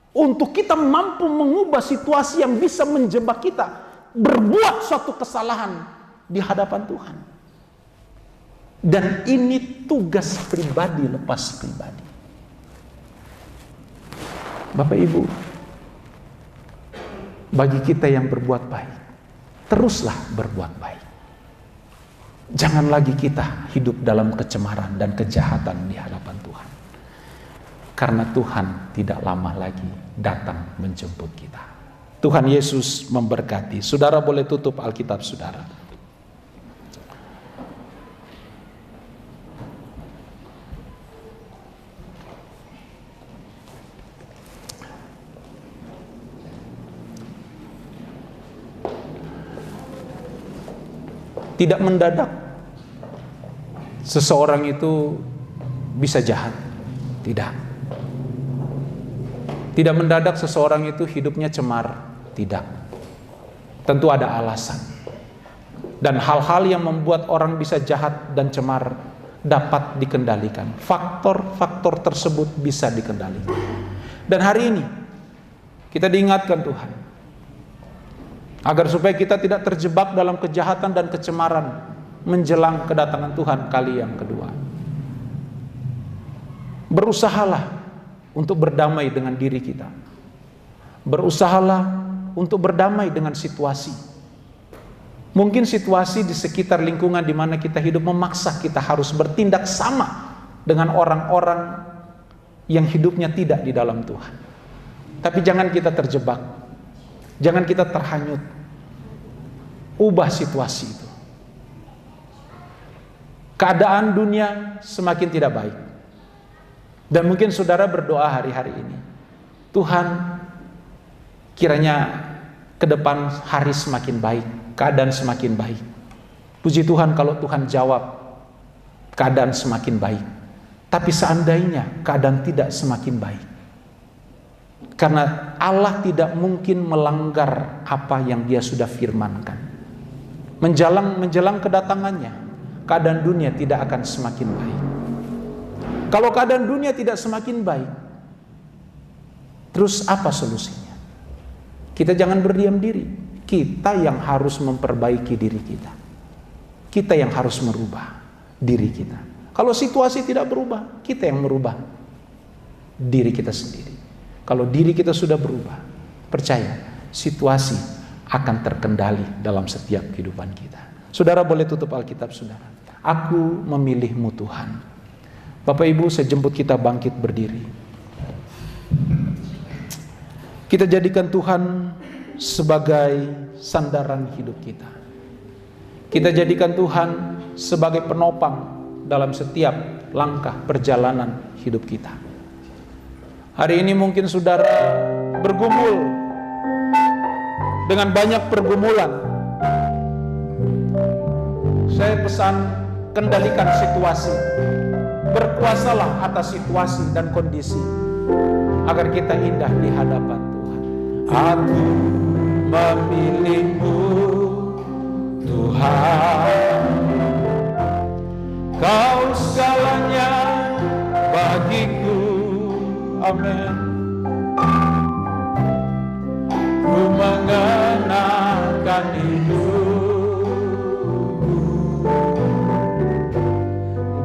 untuk kita mampu mengubah situasi yang bisa menjebak kita berbuat suatu kesalahan di hadapan Tuhan. Dan ini tugas pribadi lepas pribadi. Bapak Ibu, bagi kita yang berbuat baik, teruslah berbuat baik. Jangan lagi kita hidup dalam kecemaran dan kejahatan di hadapan Tuhan. Karena Tuhan tidak lama lagi datang menjemput kita. Tuhan Yesus memberkati. Saudara boleh tutup Alkitab saudara. Tidak mendadak seseorang itu bisa jahat. Tidak. Tidak mendadak seseorang itu hidupnya cemar. Tidak. Tentu ada alasan. Dan hal-hal yang membuat orang bisa jahat dan cemar dapat dikendalikan. Faktor-faktor tersebut bisa dikendalikan. Dan hari ini kita diingatkan Tuhan agar supaya kita tidak terjebak dalam kejahatan dan kecemaran menjelang kedatangan Tuhan kali yang kedua. Berusahalah untuk berdamai dengan diri kita. Berusahalah untuk berdamai dengan situasi. Mungkin situasi di sekitar lingkungan di mana kita hidup memaksa kita harus bertindak sama dengan orang-orang yang hidupnya tidak di dalam Tuhan. Tapi jangan kita terjebak. Jangan kita terhanyut. Ubah situasi itu. Keadaan dunia semakin tidak baik. Dan mungkin saudara berdoa hari-hari ini, Tuhan, kiranya ke depan hari semakin baik, keadaan semakin baik. Puji Tuhan kalau Tuhan jawab, keadaan semakin baik. Tapi seandainya keadaan tidak semakin baik, Karena Allah tidak mungkin melanggar apa yang Dia sudah firmankan. Menjelang kedatangannya, keadaan dunia tidak akan semakin baik. Kalau keadaan dunia tidak semakin baik, terus apa solusinya? Kita jangan berdiam diri. Kita yang harus memperbaiki diri kita. Kita yang harus merubah diri kita. Kalau situasi tidak berubah, kita yang merubah diri kita sendiri. Kalau diri kita sudah berubah, percaya situasi akan terkendali dalam setiap kehidupan kita. Saudara boleh tutup Alkitab saudara. Aku memilihmu Tuhan. Bapak Ibu, saya jemput kita bangkit berdiri. Kita jadikan Tuhan sebagai sandaran hidup kita. Kita jadikan Tuhan sebagai penopang dalam setiap langkah perjalanan hidup kita. Hari ini mungkin saudara bergumul dengan banyak pergumulan. Saya pesan, kendalikan situasi. Berkuasalah atas situasi dan kondisi agar kita indah di hadapan Tuhan. Aku memilihmu Tuhan, Kau segalanya bagiku. Amin. Ku mengenakan hidupku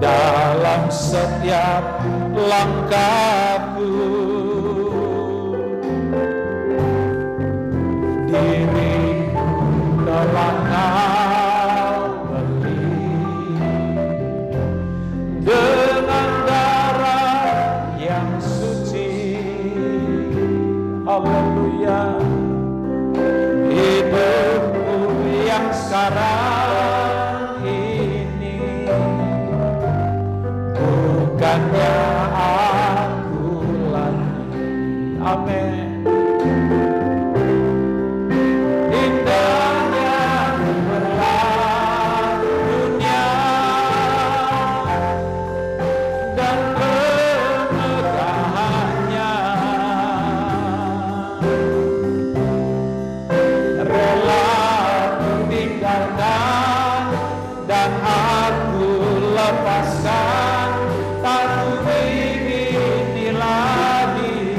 dalam setiap langkahku. Diriku telah Kau beli dengan darah yang suci. Haleluya. Hidupku yang sekarang ini bukannya aku lagi. Amin. Indahnya gemerlap dunia dan kemegahannya, rela ku tinggalkan dan aku lepaskan, tak ku ingini lagi.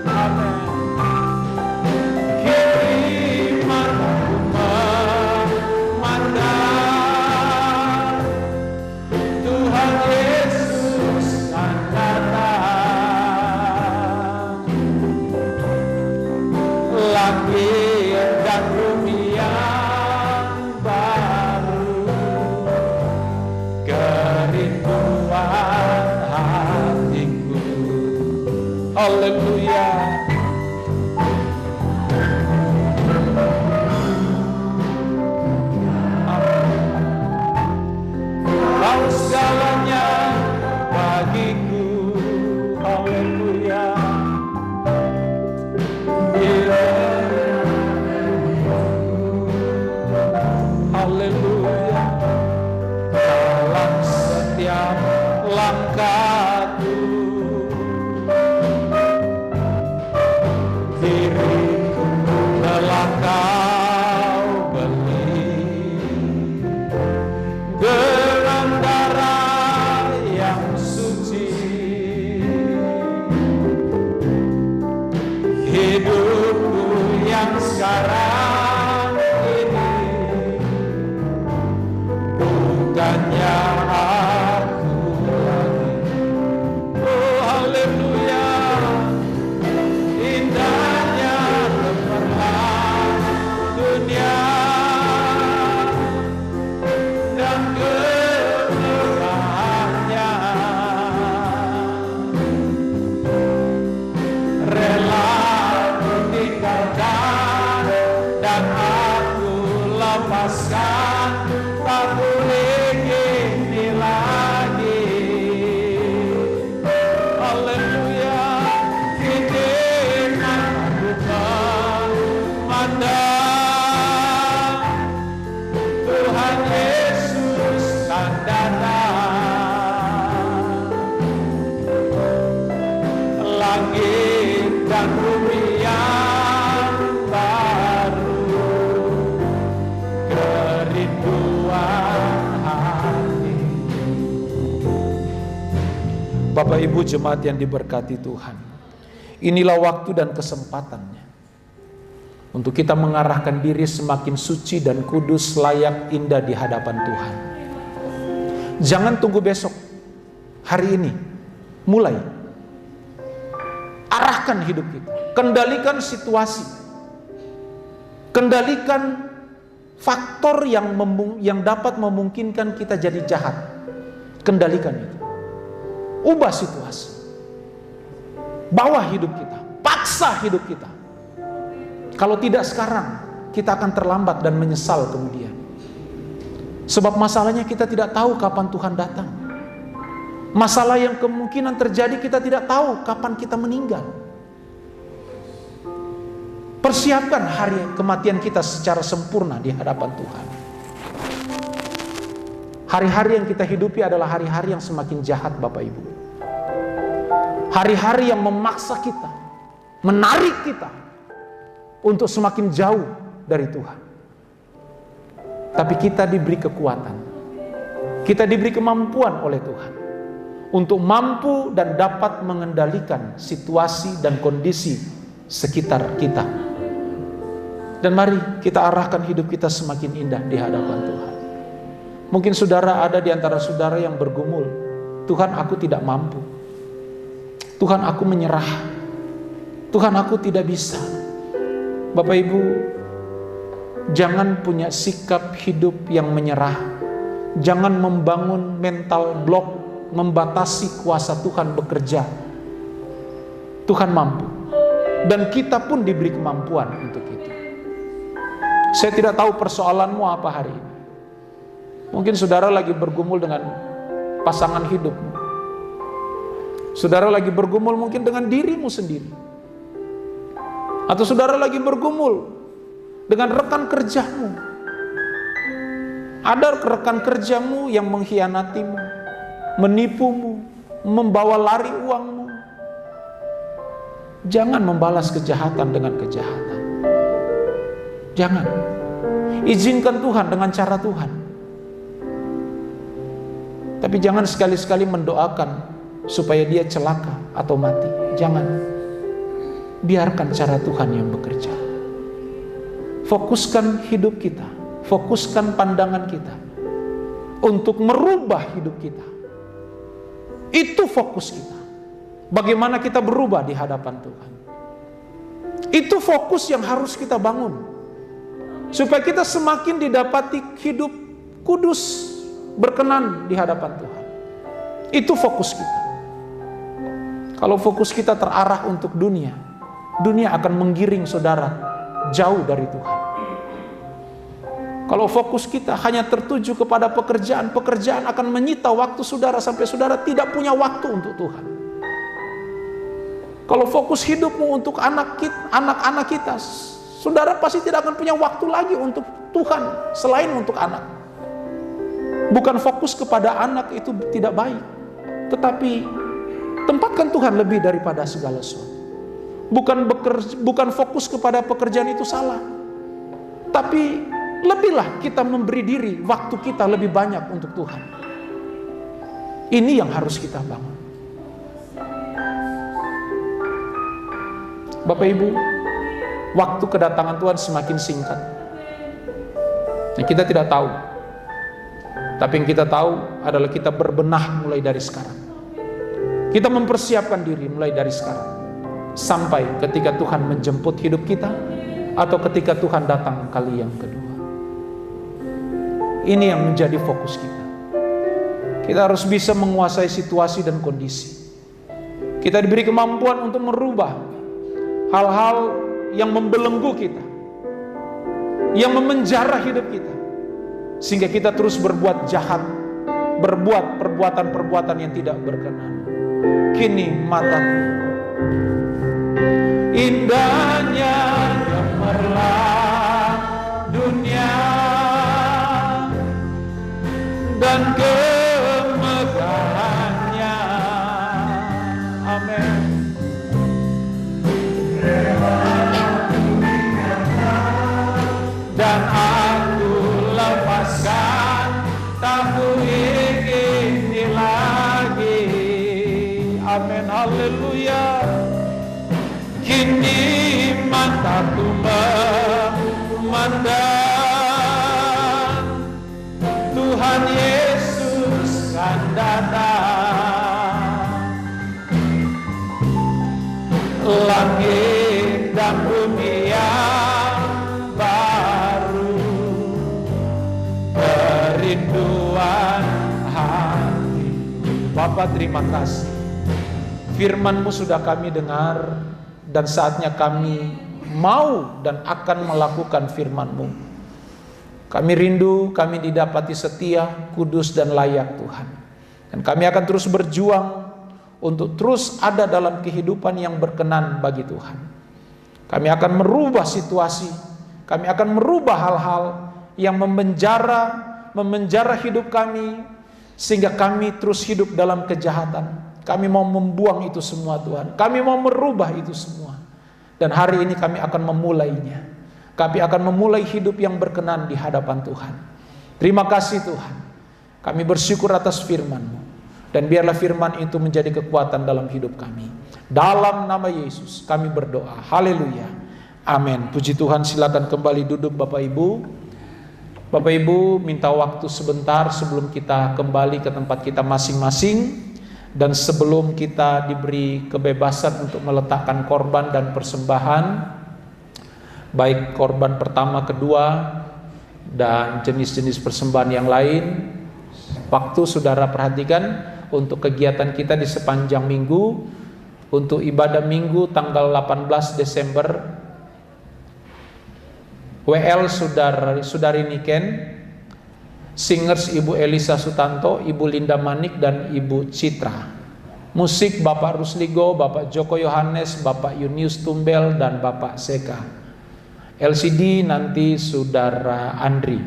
Amin. Kirimanku memandang Tuhan Yesus akan datang. Langit dan bumi yang baru, kerinduan hatiku. Haleluya. Kau segalanya bagiku. Haleluya. Haleluya. Dalam setiap langkahku, diriku telah Kau beli dengan darah yang suci. Hidupku yang sekarang ini bukannya aku lagi. Oh haleluya. Indahnya gemerlap dunia dan kemegahannya, rela ku tinggalkan yang baru, kerinduan hati. Bapak Ibu jemaat yang diberkati Tuhan, inilah waktu dan kesempatannya untuk kita mengarahkan diri semakin suci dan kudus, layak, indah di hadapan Tuhan. Jangan tunggu besok, hari ini mulai arahkan hidup kita, kendalikan situasi, kendalikan faktor yang dapat memungkinkan kita jadi jahat. Kendalikan itu, ubah situasi, bawa hidup kita, paksa hidup kita. Kalau tidak sekarang, kita akan terlambat dan menyesal kemudian. Sebab masalahnya kita tidak tahu kapan Tuhan datang. Masalah yang kemungkinan terjadi, kita tidak tahu kapan kita meninggal. Persiapkan hari kematian kita secara sempurna di hadapan Tuhan. Hari-hari yang kita hidupi adalah hari-hari yang semakin jahat, Bapak Ibu. Hari-hari yang memaksa kita, menarik kita untuk semakin jauh dari Tuhan. Tapi kita diberi kekuatan, kita diberi kemampuan oleh Tuhan untuk mampu dan dapat mengendalikan situasi dan kondisi sekitar kita. Dan mari kita arahkan hidup kita semakin indah di hadapan Tuhan. Mungkin saudara ada di antara saudara yang bergumul, Tuhan aku tidak mampu, Tuhan aku menyerah, Tuhan aku tidak bisa. Bapak Ibu, jangan punya sikap hidup yang menyerah. Jangan membangun mental block, membatasi kuasa Tuhan bekerja. Tuhan mampu, dan kita pun diberi kemampuan untuk itu. Saya tidak tahu persoalanmu apa hari ini. Mungkin saudara lagi bergumul dengan pasangan hidupmu. Saudara lagi bergumul mungkin dengan dirimu sendiri. Atau saudara lagi bergumul dengan rekan kerjamu. Ada rekan kerjamu yang mengkhianatimu, menipumu, membawa lari uangmu. Jangan membalas kejahatan dengan kejahatan. Jangan. Izinkan Tuhan dengan cara Tuhan. Tapi jangan sekali-sekali mendoakan supaya dia celaka atau mati. Jangan. Biarkan cara Tuhan yang bekerja. Fokuskan hidup kita, fokuskan pandangan kita untuk merubah hidup kita. Itu fokus kita. Bagaimana kita berubah di hadapan Tuhan. Itu fokus yang harus kita bangun. Supaya kita semakin didapati hidup kudus, berkenan di hadapan Tuhan. Itu fokus kita. Kalau fokus kita terarah untuk dunia, dunia akan menggiring saudara jauh dari Tuhan. Kalau fokus kita hanya tertuju kepada pekerjaan, pekerjaan akan menyita waktu saudara sampai saudara tidak punya waktu untuk Tuhan. Kalau fokus hidupmu untuk anak-anak kita, saudara pasti tidak akan punya waktu lagi untuk Tuhan selain untuk anak. Bukan fokus kepada anak itu tidak baik, tetapi tempatkan Tuhan lebih daripada segala sesuatu. Bukan fokus kepada pekerjaan itu salah, tapi lebihlah kita memberi diri, waktu kita lebih banyak untuk Tuhan. Ini yang harus kita bangun. Bapak Ibu, waktu kedatangan Tuhan semakin singkat. Yang kita tidak tahu, tapi yang kita tahu adalah kita berbenah mulai dari sekarang. Kita mempersiapkan diri mulai dari sekarang. Sampai ketika Tuhan menjemput hidup kita, atau ketika Tuhan datang kali yang kedua. Ini yang menjadi fokus kita. Kita harus bisa menguasai situasi dan kondisi. Kita diberi kemampuan untuk merubah hal-hal yang membelenggu kita, yang memenjara hidup kita, sehingga kita terus berbuat jahat, berbuat perbuatan-perbuatan yang tidak berkenan. Kini mataku, indahnya gemerlap dunia dan kemegahannya. Amin. amin, haleluya. Kini mataku memandang Tuhan Yesus akan datang. Langit dan bumi yang baru, kerinduan hati. Bapa, terima kasih, firman-Mu sudah kami dengar, dan saatnya kami mau dan akan melakukan firman-Mu. Kami rindu, kami didapati setia, kudus dan layak Tuhan. Dan kami akan terus berjuang untuk terus ada dalam kehidupan yang berkenan bagi Tuhan. Kami akan merubah situasi, kami akan merubah hal-hal yang memenjara hidup kami, sehingga kami terus hidup dalam kejahatan. Kami mau membuang itu semua Tuhan, kami mau merubah itu semua. Dan hari ini kami akan memulainya. Kami akan memulai hidup yang berkenan di hadapan Tuhan. Terima kasih Tuhan, kami bersyukur atas firman-Mu. Dan biarlah firman itu menjadi kekuatan dalam hidup kami. Dalam nama Yesus kami berdoa. Haleluya. Amin. Puji Tuhan, silakan kembali duduk Bapak Ibu. Bapak Ibu, minta waktu sebentar sebelum kita kembali ke tempat kita masing-masing. Dan sebelum kita diberi kebebasan untuk meletakkan korban dan persembahan, baik korban pertama, kedua, dan jenis-jenis persembahan yang lain. Waktu saudara perhatikan untuk kegiatan kita di sepanjang minggu. Untuk ibadah minggu tanggal 18 Desember, WL Saudari Niken, singers Ibu Elisa Sutanto, Ibu Linda Manik, dan Ibu Citra. Musik Bapak Rusligo, Bapak Joko Yohanes, Bapak Yunius Tumbel, dan Bapak Seka. LCD nanti Saudara Andri.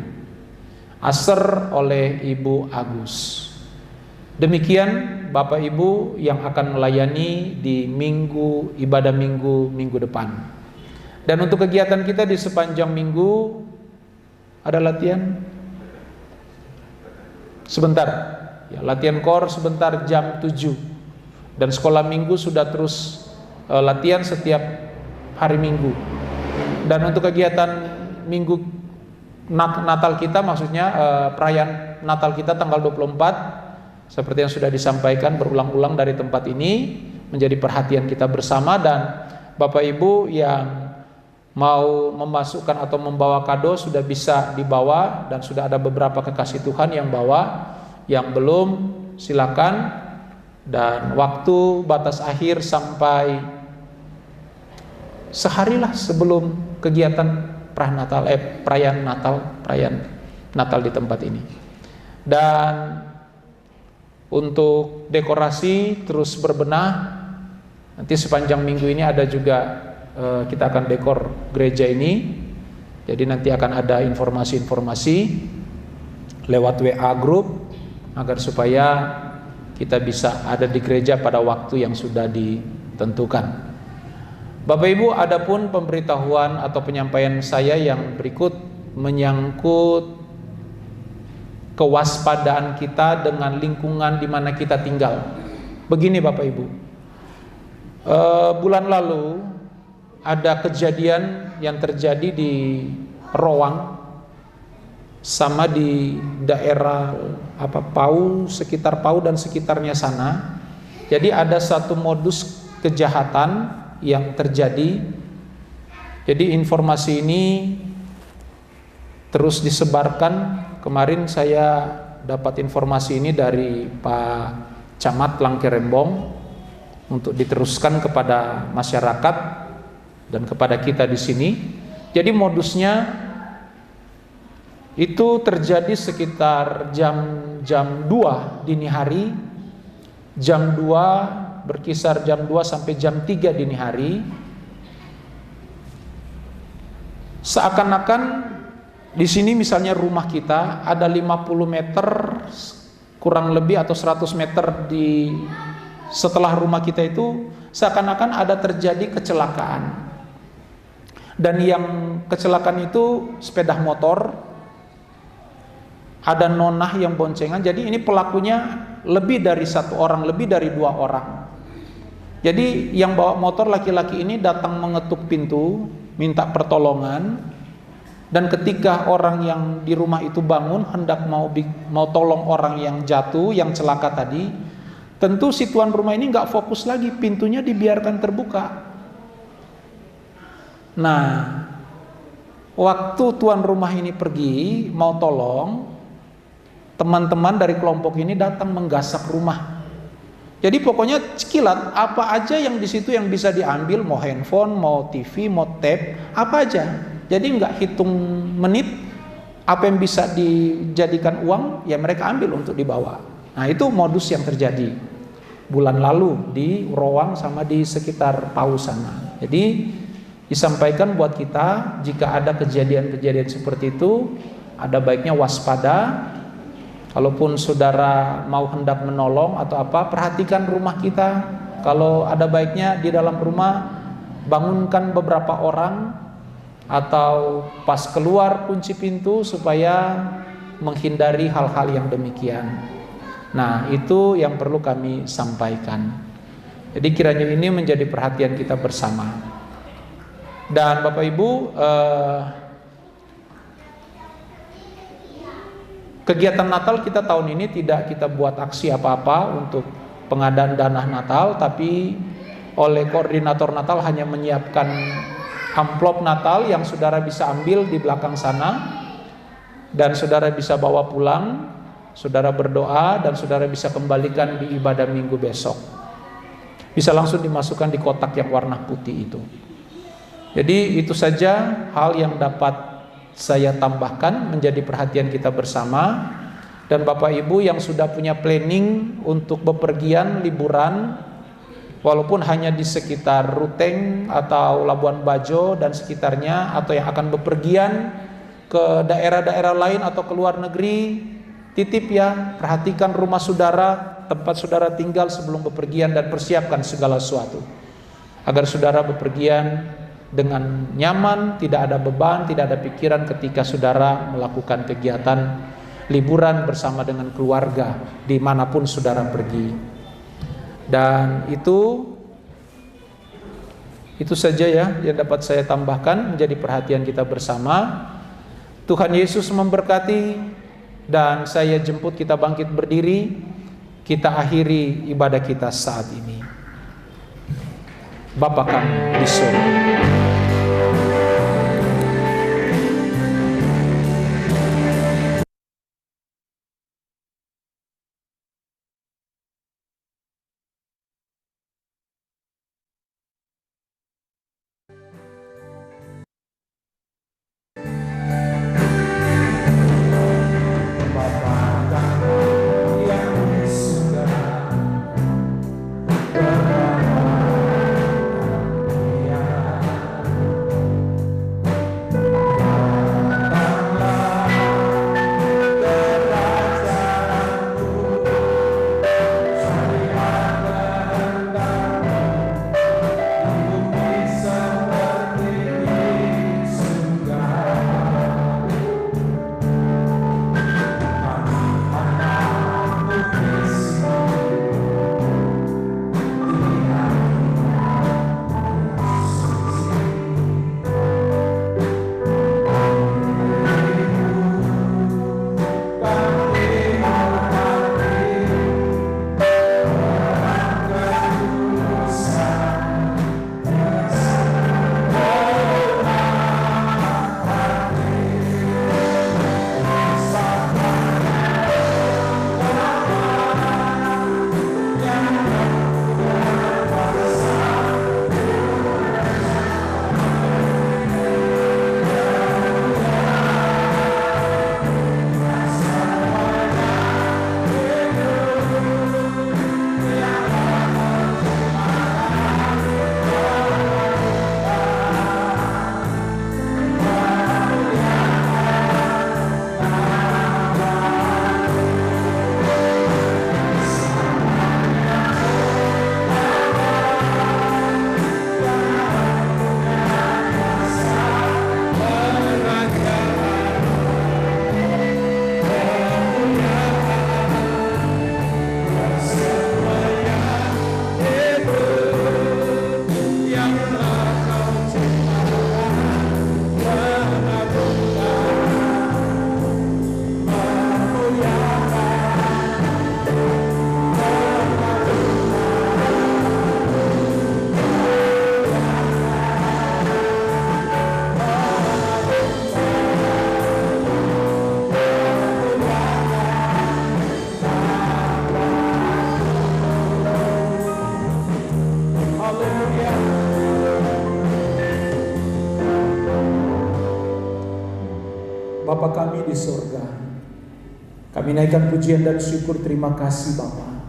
Aser oleh Ibu Agus. Demikian Bapak Ibu yang akan melayani di ibadah minggu depan. Dan untuk kegiatan kita di sepanjang minggu, ada latihan sebentar ya, latihan kor sebentar jam 7. Dan sekolah minggu sudah terus latihan setiap hari Minggu. Dan untuk kegiatan minggu Natal kita, maksudnya perayaan Natal kita tanggal 24, seperti yang sudah disampaikan berulang-ulang dari tempat ini, menjadi perhatian kita bersama. Dan Bapak Ibu yang mau memasukkan atau membawa kado sudah bisa dibawa, dan sudah ada beberapa kekasih Tuhan yang bawa. Yang belum, silakan. Dan waktu batas akhir sampai seharilah sebelum kegiatan perayaan Natal di tempat ini. Dan untuk dekorasi terus berbenah. Nanti sepanjang minggu ini ada juga kita akan dekor gereja ini. Jadi nanti akan ada informasi-informasi lewat WA group, agar supaya kita bisa ada di gereja pada waktu yang sudah ditentukan. Bapak Ibu, adapun pemberitahuan atau penyampaian saya yang berikut menyangkut kewaspadaan kita dengan lingkungan di mana kita tinggal. Begini Bapak Ibu, bulan lalu ada kejadian yang terjadi di Rowang, sama di daerah Pau, sekitar Pau dan sekitarnya sana. Jadi ada satu modus kejahatan yang terjadi. Jadi informasi ini terus disebarkan. Kemarin saya dapat informasi ini dari Pak Camat Langkerembong untuk diteruskan kepada masyarakat dan kepada kita di sini. Jadi modusnya itu terjadi sekitar jam 2 dini hari, jam 2, berkisar jam 2 sampai jam 3 dini hari. Seakan-akan di sini misalnya rumah kita ada 50 meter kurang lebih atau 100 meter setelah rumah kita itu seakan-akan ada terjadi kecelakaan. Dan yang kecelakaan itu sepeda motor, ada nonah yang boncengan. Jadi ini pelakunya lebih dari 1 orang, lebih dari 2 orang. Jadi yang bawa motor laki-laki ini datang mengetuk pintu, minta pertolongan, dan ketika orang yang di rumah itu bangun hendak mau tolong orang yang jatuh, yang celaka tadi, tentu si tuan rumah ini nggak fokus lagi, pintunya dibiarkan terbuka. Nah, waktu tuan rumah ini pergi mau tolong, teman-teman dari kelompok ini datang menggasak rumah. Jadi pokoknya sekilat apa aja yang di situ yang bisa diambil, mau handphone, mau TV, mau tape, apa aja. Jadi nggak hitung menit, apa yang bisa dijadikan uang ya mereka ambil untuk dibawa. Nah itu modus yang terjadi bulan lalu di Rowang sama di sekitar Pau sana. Jadi disampaikan buat kita, jika ada kejadian-kejadian seperti itu, ada baiknya waspada. Kalaupun saudara mau hendak menolong atau apa, perhatikan rumah kita. Kalau ada baiknya di dalam rumah bangunkan beberapa orang, atau pas keluar kunci pintu supaya menghindari hal-hal yang demikian. Nah itu yang perlu kami sampaikan. Jadi kiranya ini menjadi perhatian kita bersama. Dan Bapak Ibu, kegiatan Natal kita tahun ini tidak kita buat aksi apa-apa untuk pengadaan dana Natal, tapi oleh koordinator Natal hanya menyiapkan amplop Natal yang saudara bisa ambil di belakang sana, dan saudara bisa bawa pulang, saudara berdoa, dan saudara bisa kembalikan di ibadah minggu besok. Bisa langsung dimasukkan di kotak yang warna putih itu. Jadi itu saja hal yang dapat saya tambahkan menjadi perhatian kita bersama. Dan Bapak Ibu yang sudah punya planning untuk bepergian liburan, walaupun hanya di sekitar Ruteng atau Labuan Bajo dan sekitarnya, atau yang akan bepergian ke daerah-daerah lain atau ke luar negeri, titip ya, perhatikan rumah saudara, tempat saudara tinggal sebelum bepergian, dan persiapkan segala sesuatu agar saudara bepergian dengan nyaman, tidak ada beban, tidak ada pikiran ketika saudara melakukan kegiatan liburan bersama dengan keluarga dimanapun saudara pergi. Dan itu saja ya yang dapat saya tambahkan menjadi perhatian kita bersama. Tuhan Yesus memberkati, dan saya jemput kita bangkit berdiri, kita akhiri ibadah kita saat ini. Bapa kami di surga, Bapa kami di surga, kami naikkan pujian dan syukur. Terima kasih Bapa,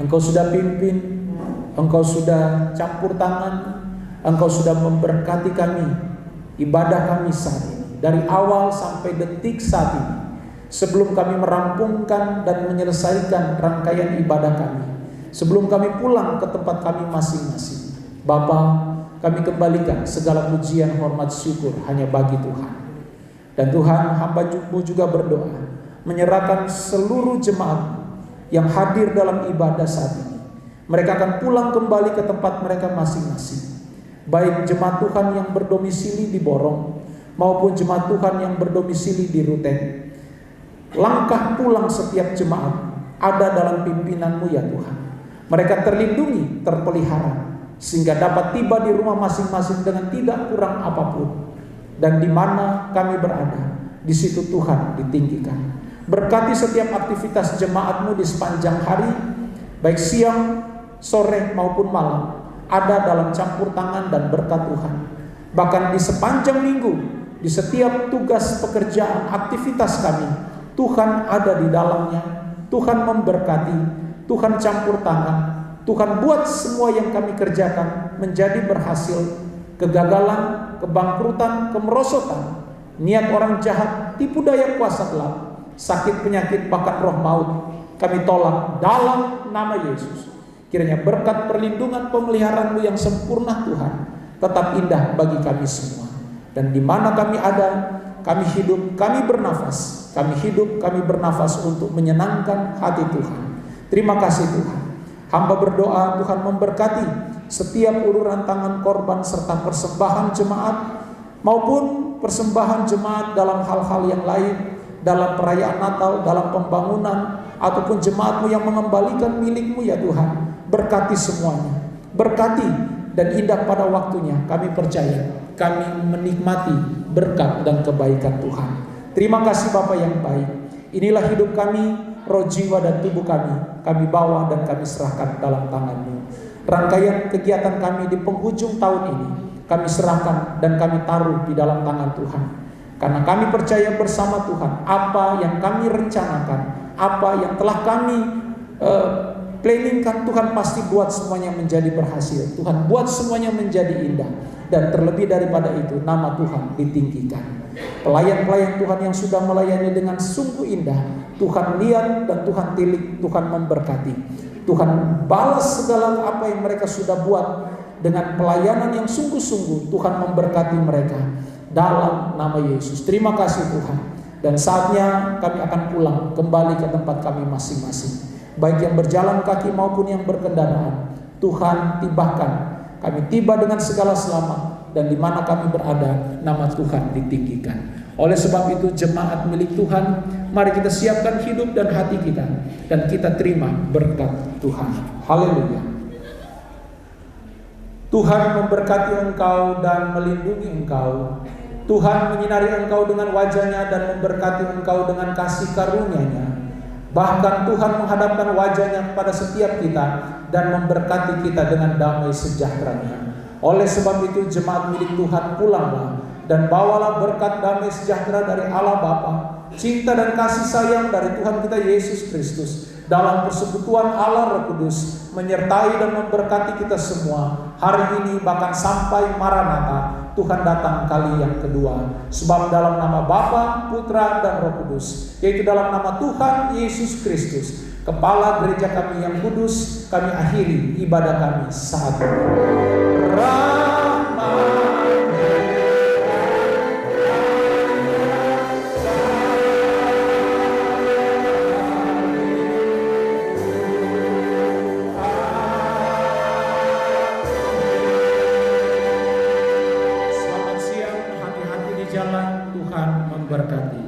Engkau sudah pimpin, Engkau sudah campur tangan, Engkau sudah memberkati kami, ibadah kami saat ini, dari awal sampai detik saat ini. Sebelum kami merampungkan dan menyelesaikan rangkaian ibadah kami, sebelum kami pulang ke tempat kami masing-masing, Bapa, kami kembalikan segala pujian, hormat, syukur hanya bagi Tuhan. Dan Tuhan, hamba-Mu juga berdoa menyerahkan seluruh jemaat yang hadir dalam ibadah saat ini. Mereka akan pulang kembali ke tempat mereka masing-masing, baik jemaat Tuhan yang berdomisili di Borong maupun jemaat Tuhan yang berdomisili di Ruteng. Langkah pulang setiap jemaat ada dalam pimpinan-Mu ya Tuhan. Mereka terlindungi, terpelihara, sehingga dapat tiba di rumah masing-masing dengan tidak kurang apapun. Dan di mana kami berada, di situ Tuhan ditinggikan. Berkati setiap aktivitas jemaat-Mu di sepanjang hari, baik siang, sore maupun malam, ada dalam campur tangan dan berkat Tuhan. Bahkan di sepanjang minggu, di setiap tugas pekerjaan aktivitas kami, Tuhan ada di dalamnya. Tuhan memberkati, Tuhan campur tangan, Tuhan buat semua yang kami kerjakan menjadi berhasil. Kegagalan, kebangkrutan, kemerosotan, niat orang jahat, tipu daya kuasa gelap, sakit penyakit bahkan roh maut, kami tolak dalam nama Yesus. Kiranya berkat perlindungan pemeliharaan-Mu yang sempurna Tuhan tetap indah bagi kami semua. Dan di mana kami ada, kami hidup, kami bernafas, kami hidup, kami bernafas untuk menyenangkan hati Tuhan. Terima kasih Tuhan. Hamba berdoa Tuhan memberkati setiap uluran tangan korban serta persembahan jemaat maupun persembahan jemaat dalam hal-hal yang lain, dalam perayaan Natal, dalam pembangunan, ataupun jemaat-Mu yang mengembalikan milik-Mu ya Tuhan. Berkati semuanya, berkati dan indah pada waktunya. Kami percaya, kami menikmati berkat dan kebaikan Tuhan. Terima kasih Bapa yang baik. Inilah hidup kami, roh, jiwa dan tubuh kami bawa dan kami serahkan dalam tangan-Mu. Rangkaian kegiatan kami di penghujung tahun ini kami serahkan dan kami taruh di dalam tangan Tuhan. Karena kami percaya bersama Tuhan, apa yang kami rencanakan, apa yang telah kami planningkan, Tuhan pasti buat semuanya menjadi berhasil. Tuhan buat semuanya menjadi indah. Dan terlebih daripada itu, nama Tuhan ditinggikan. Pelayan-pelayan Tuhan yang sudah melayani dengan sungguh indah, Tuhan lihat dan Tuhan tilik, Tuhan memberkati. Tuhan balas segala apa yang mereka sudah buat dengan pelayanan yang sungguh-sungguh. Tuhan memberkati mereka dalam nama Yesus. Terima kasih Tuhan. Dan saatnya kami akan pulang kembali ke tempat kami masing-masing, baik yang berjalan kaki maupun yang berkendaraan. Tuhan tibahkan kami tiba dengan segala selamat, dan di mana kami berada nama Tuhan ditinggikan. Oleh sebab itu jemaat milik Tuhan, mari kita siapkan hidup dan hati kita, dan kita terima berkat Tuhan. Haleluya. Tuhan memberkati engkau dan melindungi engkau. Tuhan menyinari engkau dengan wajah-Nya dan memberkati engkau dengan kasih karunia-Nya. Bahkan Tuhan menghadapkan wajah-Nya kepada setiap kita dan memberkati kita dengan damai sejahtera-Nya. Oleh sebab itu jemaat milik Tuhan, pulanglah dan bawalah berkat damai sejahtera dari Allah Bapa, cinta dan kasih sayang dari Tuhan kita Yesus Kristus, dalam persekutuan Allah Roh Kudus, menyertai dan memberkati kita semua hari ini bahkan sampai Maranatha, Tuhan datang kali yang kedua. Sebab dalam nama Bapa, Putra dan Roh Kudus, yaitu dalam nama Tuhan Yesus Kristus, Kepala gereja kami yang kudus, kami akhiri ibadah kami saat ini. Selamat siang, hati-hati di jalan, Tuhan memberkati.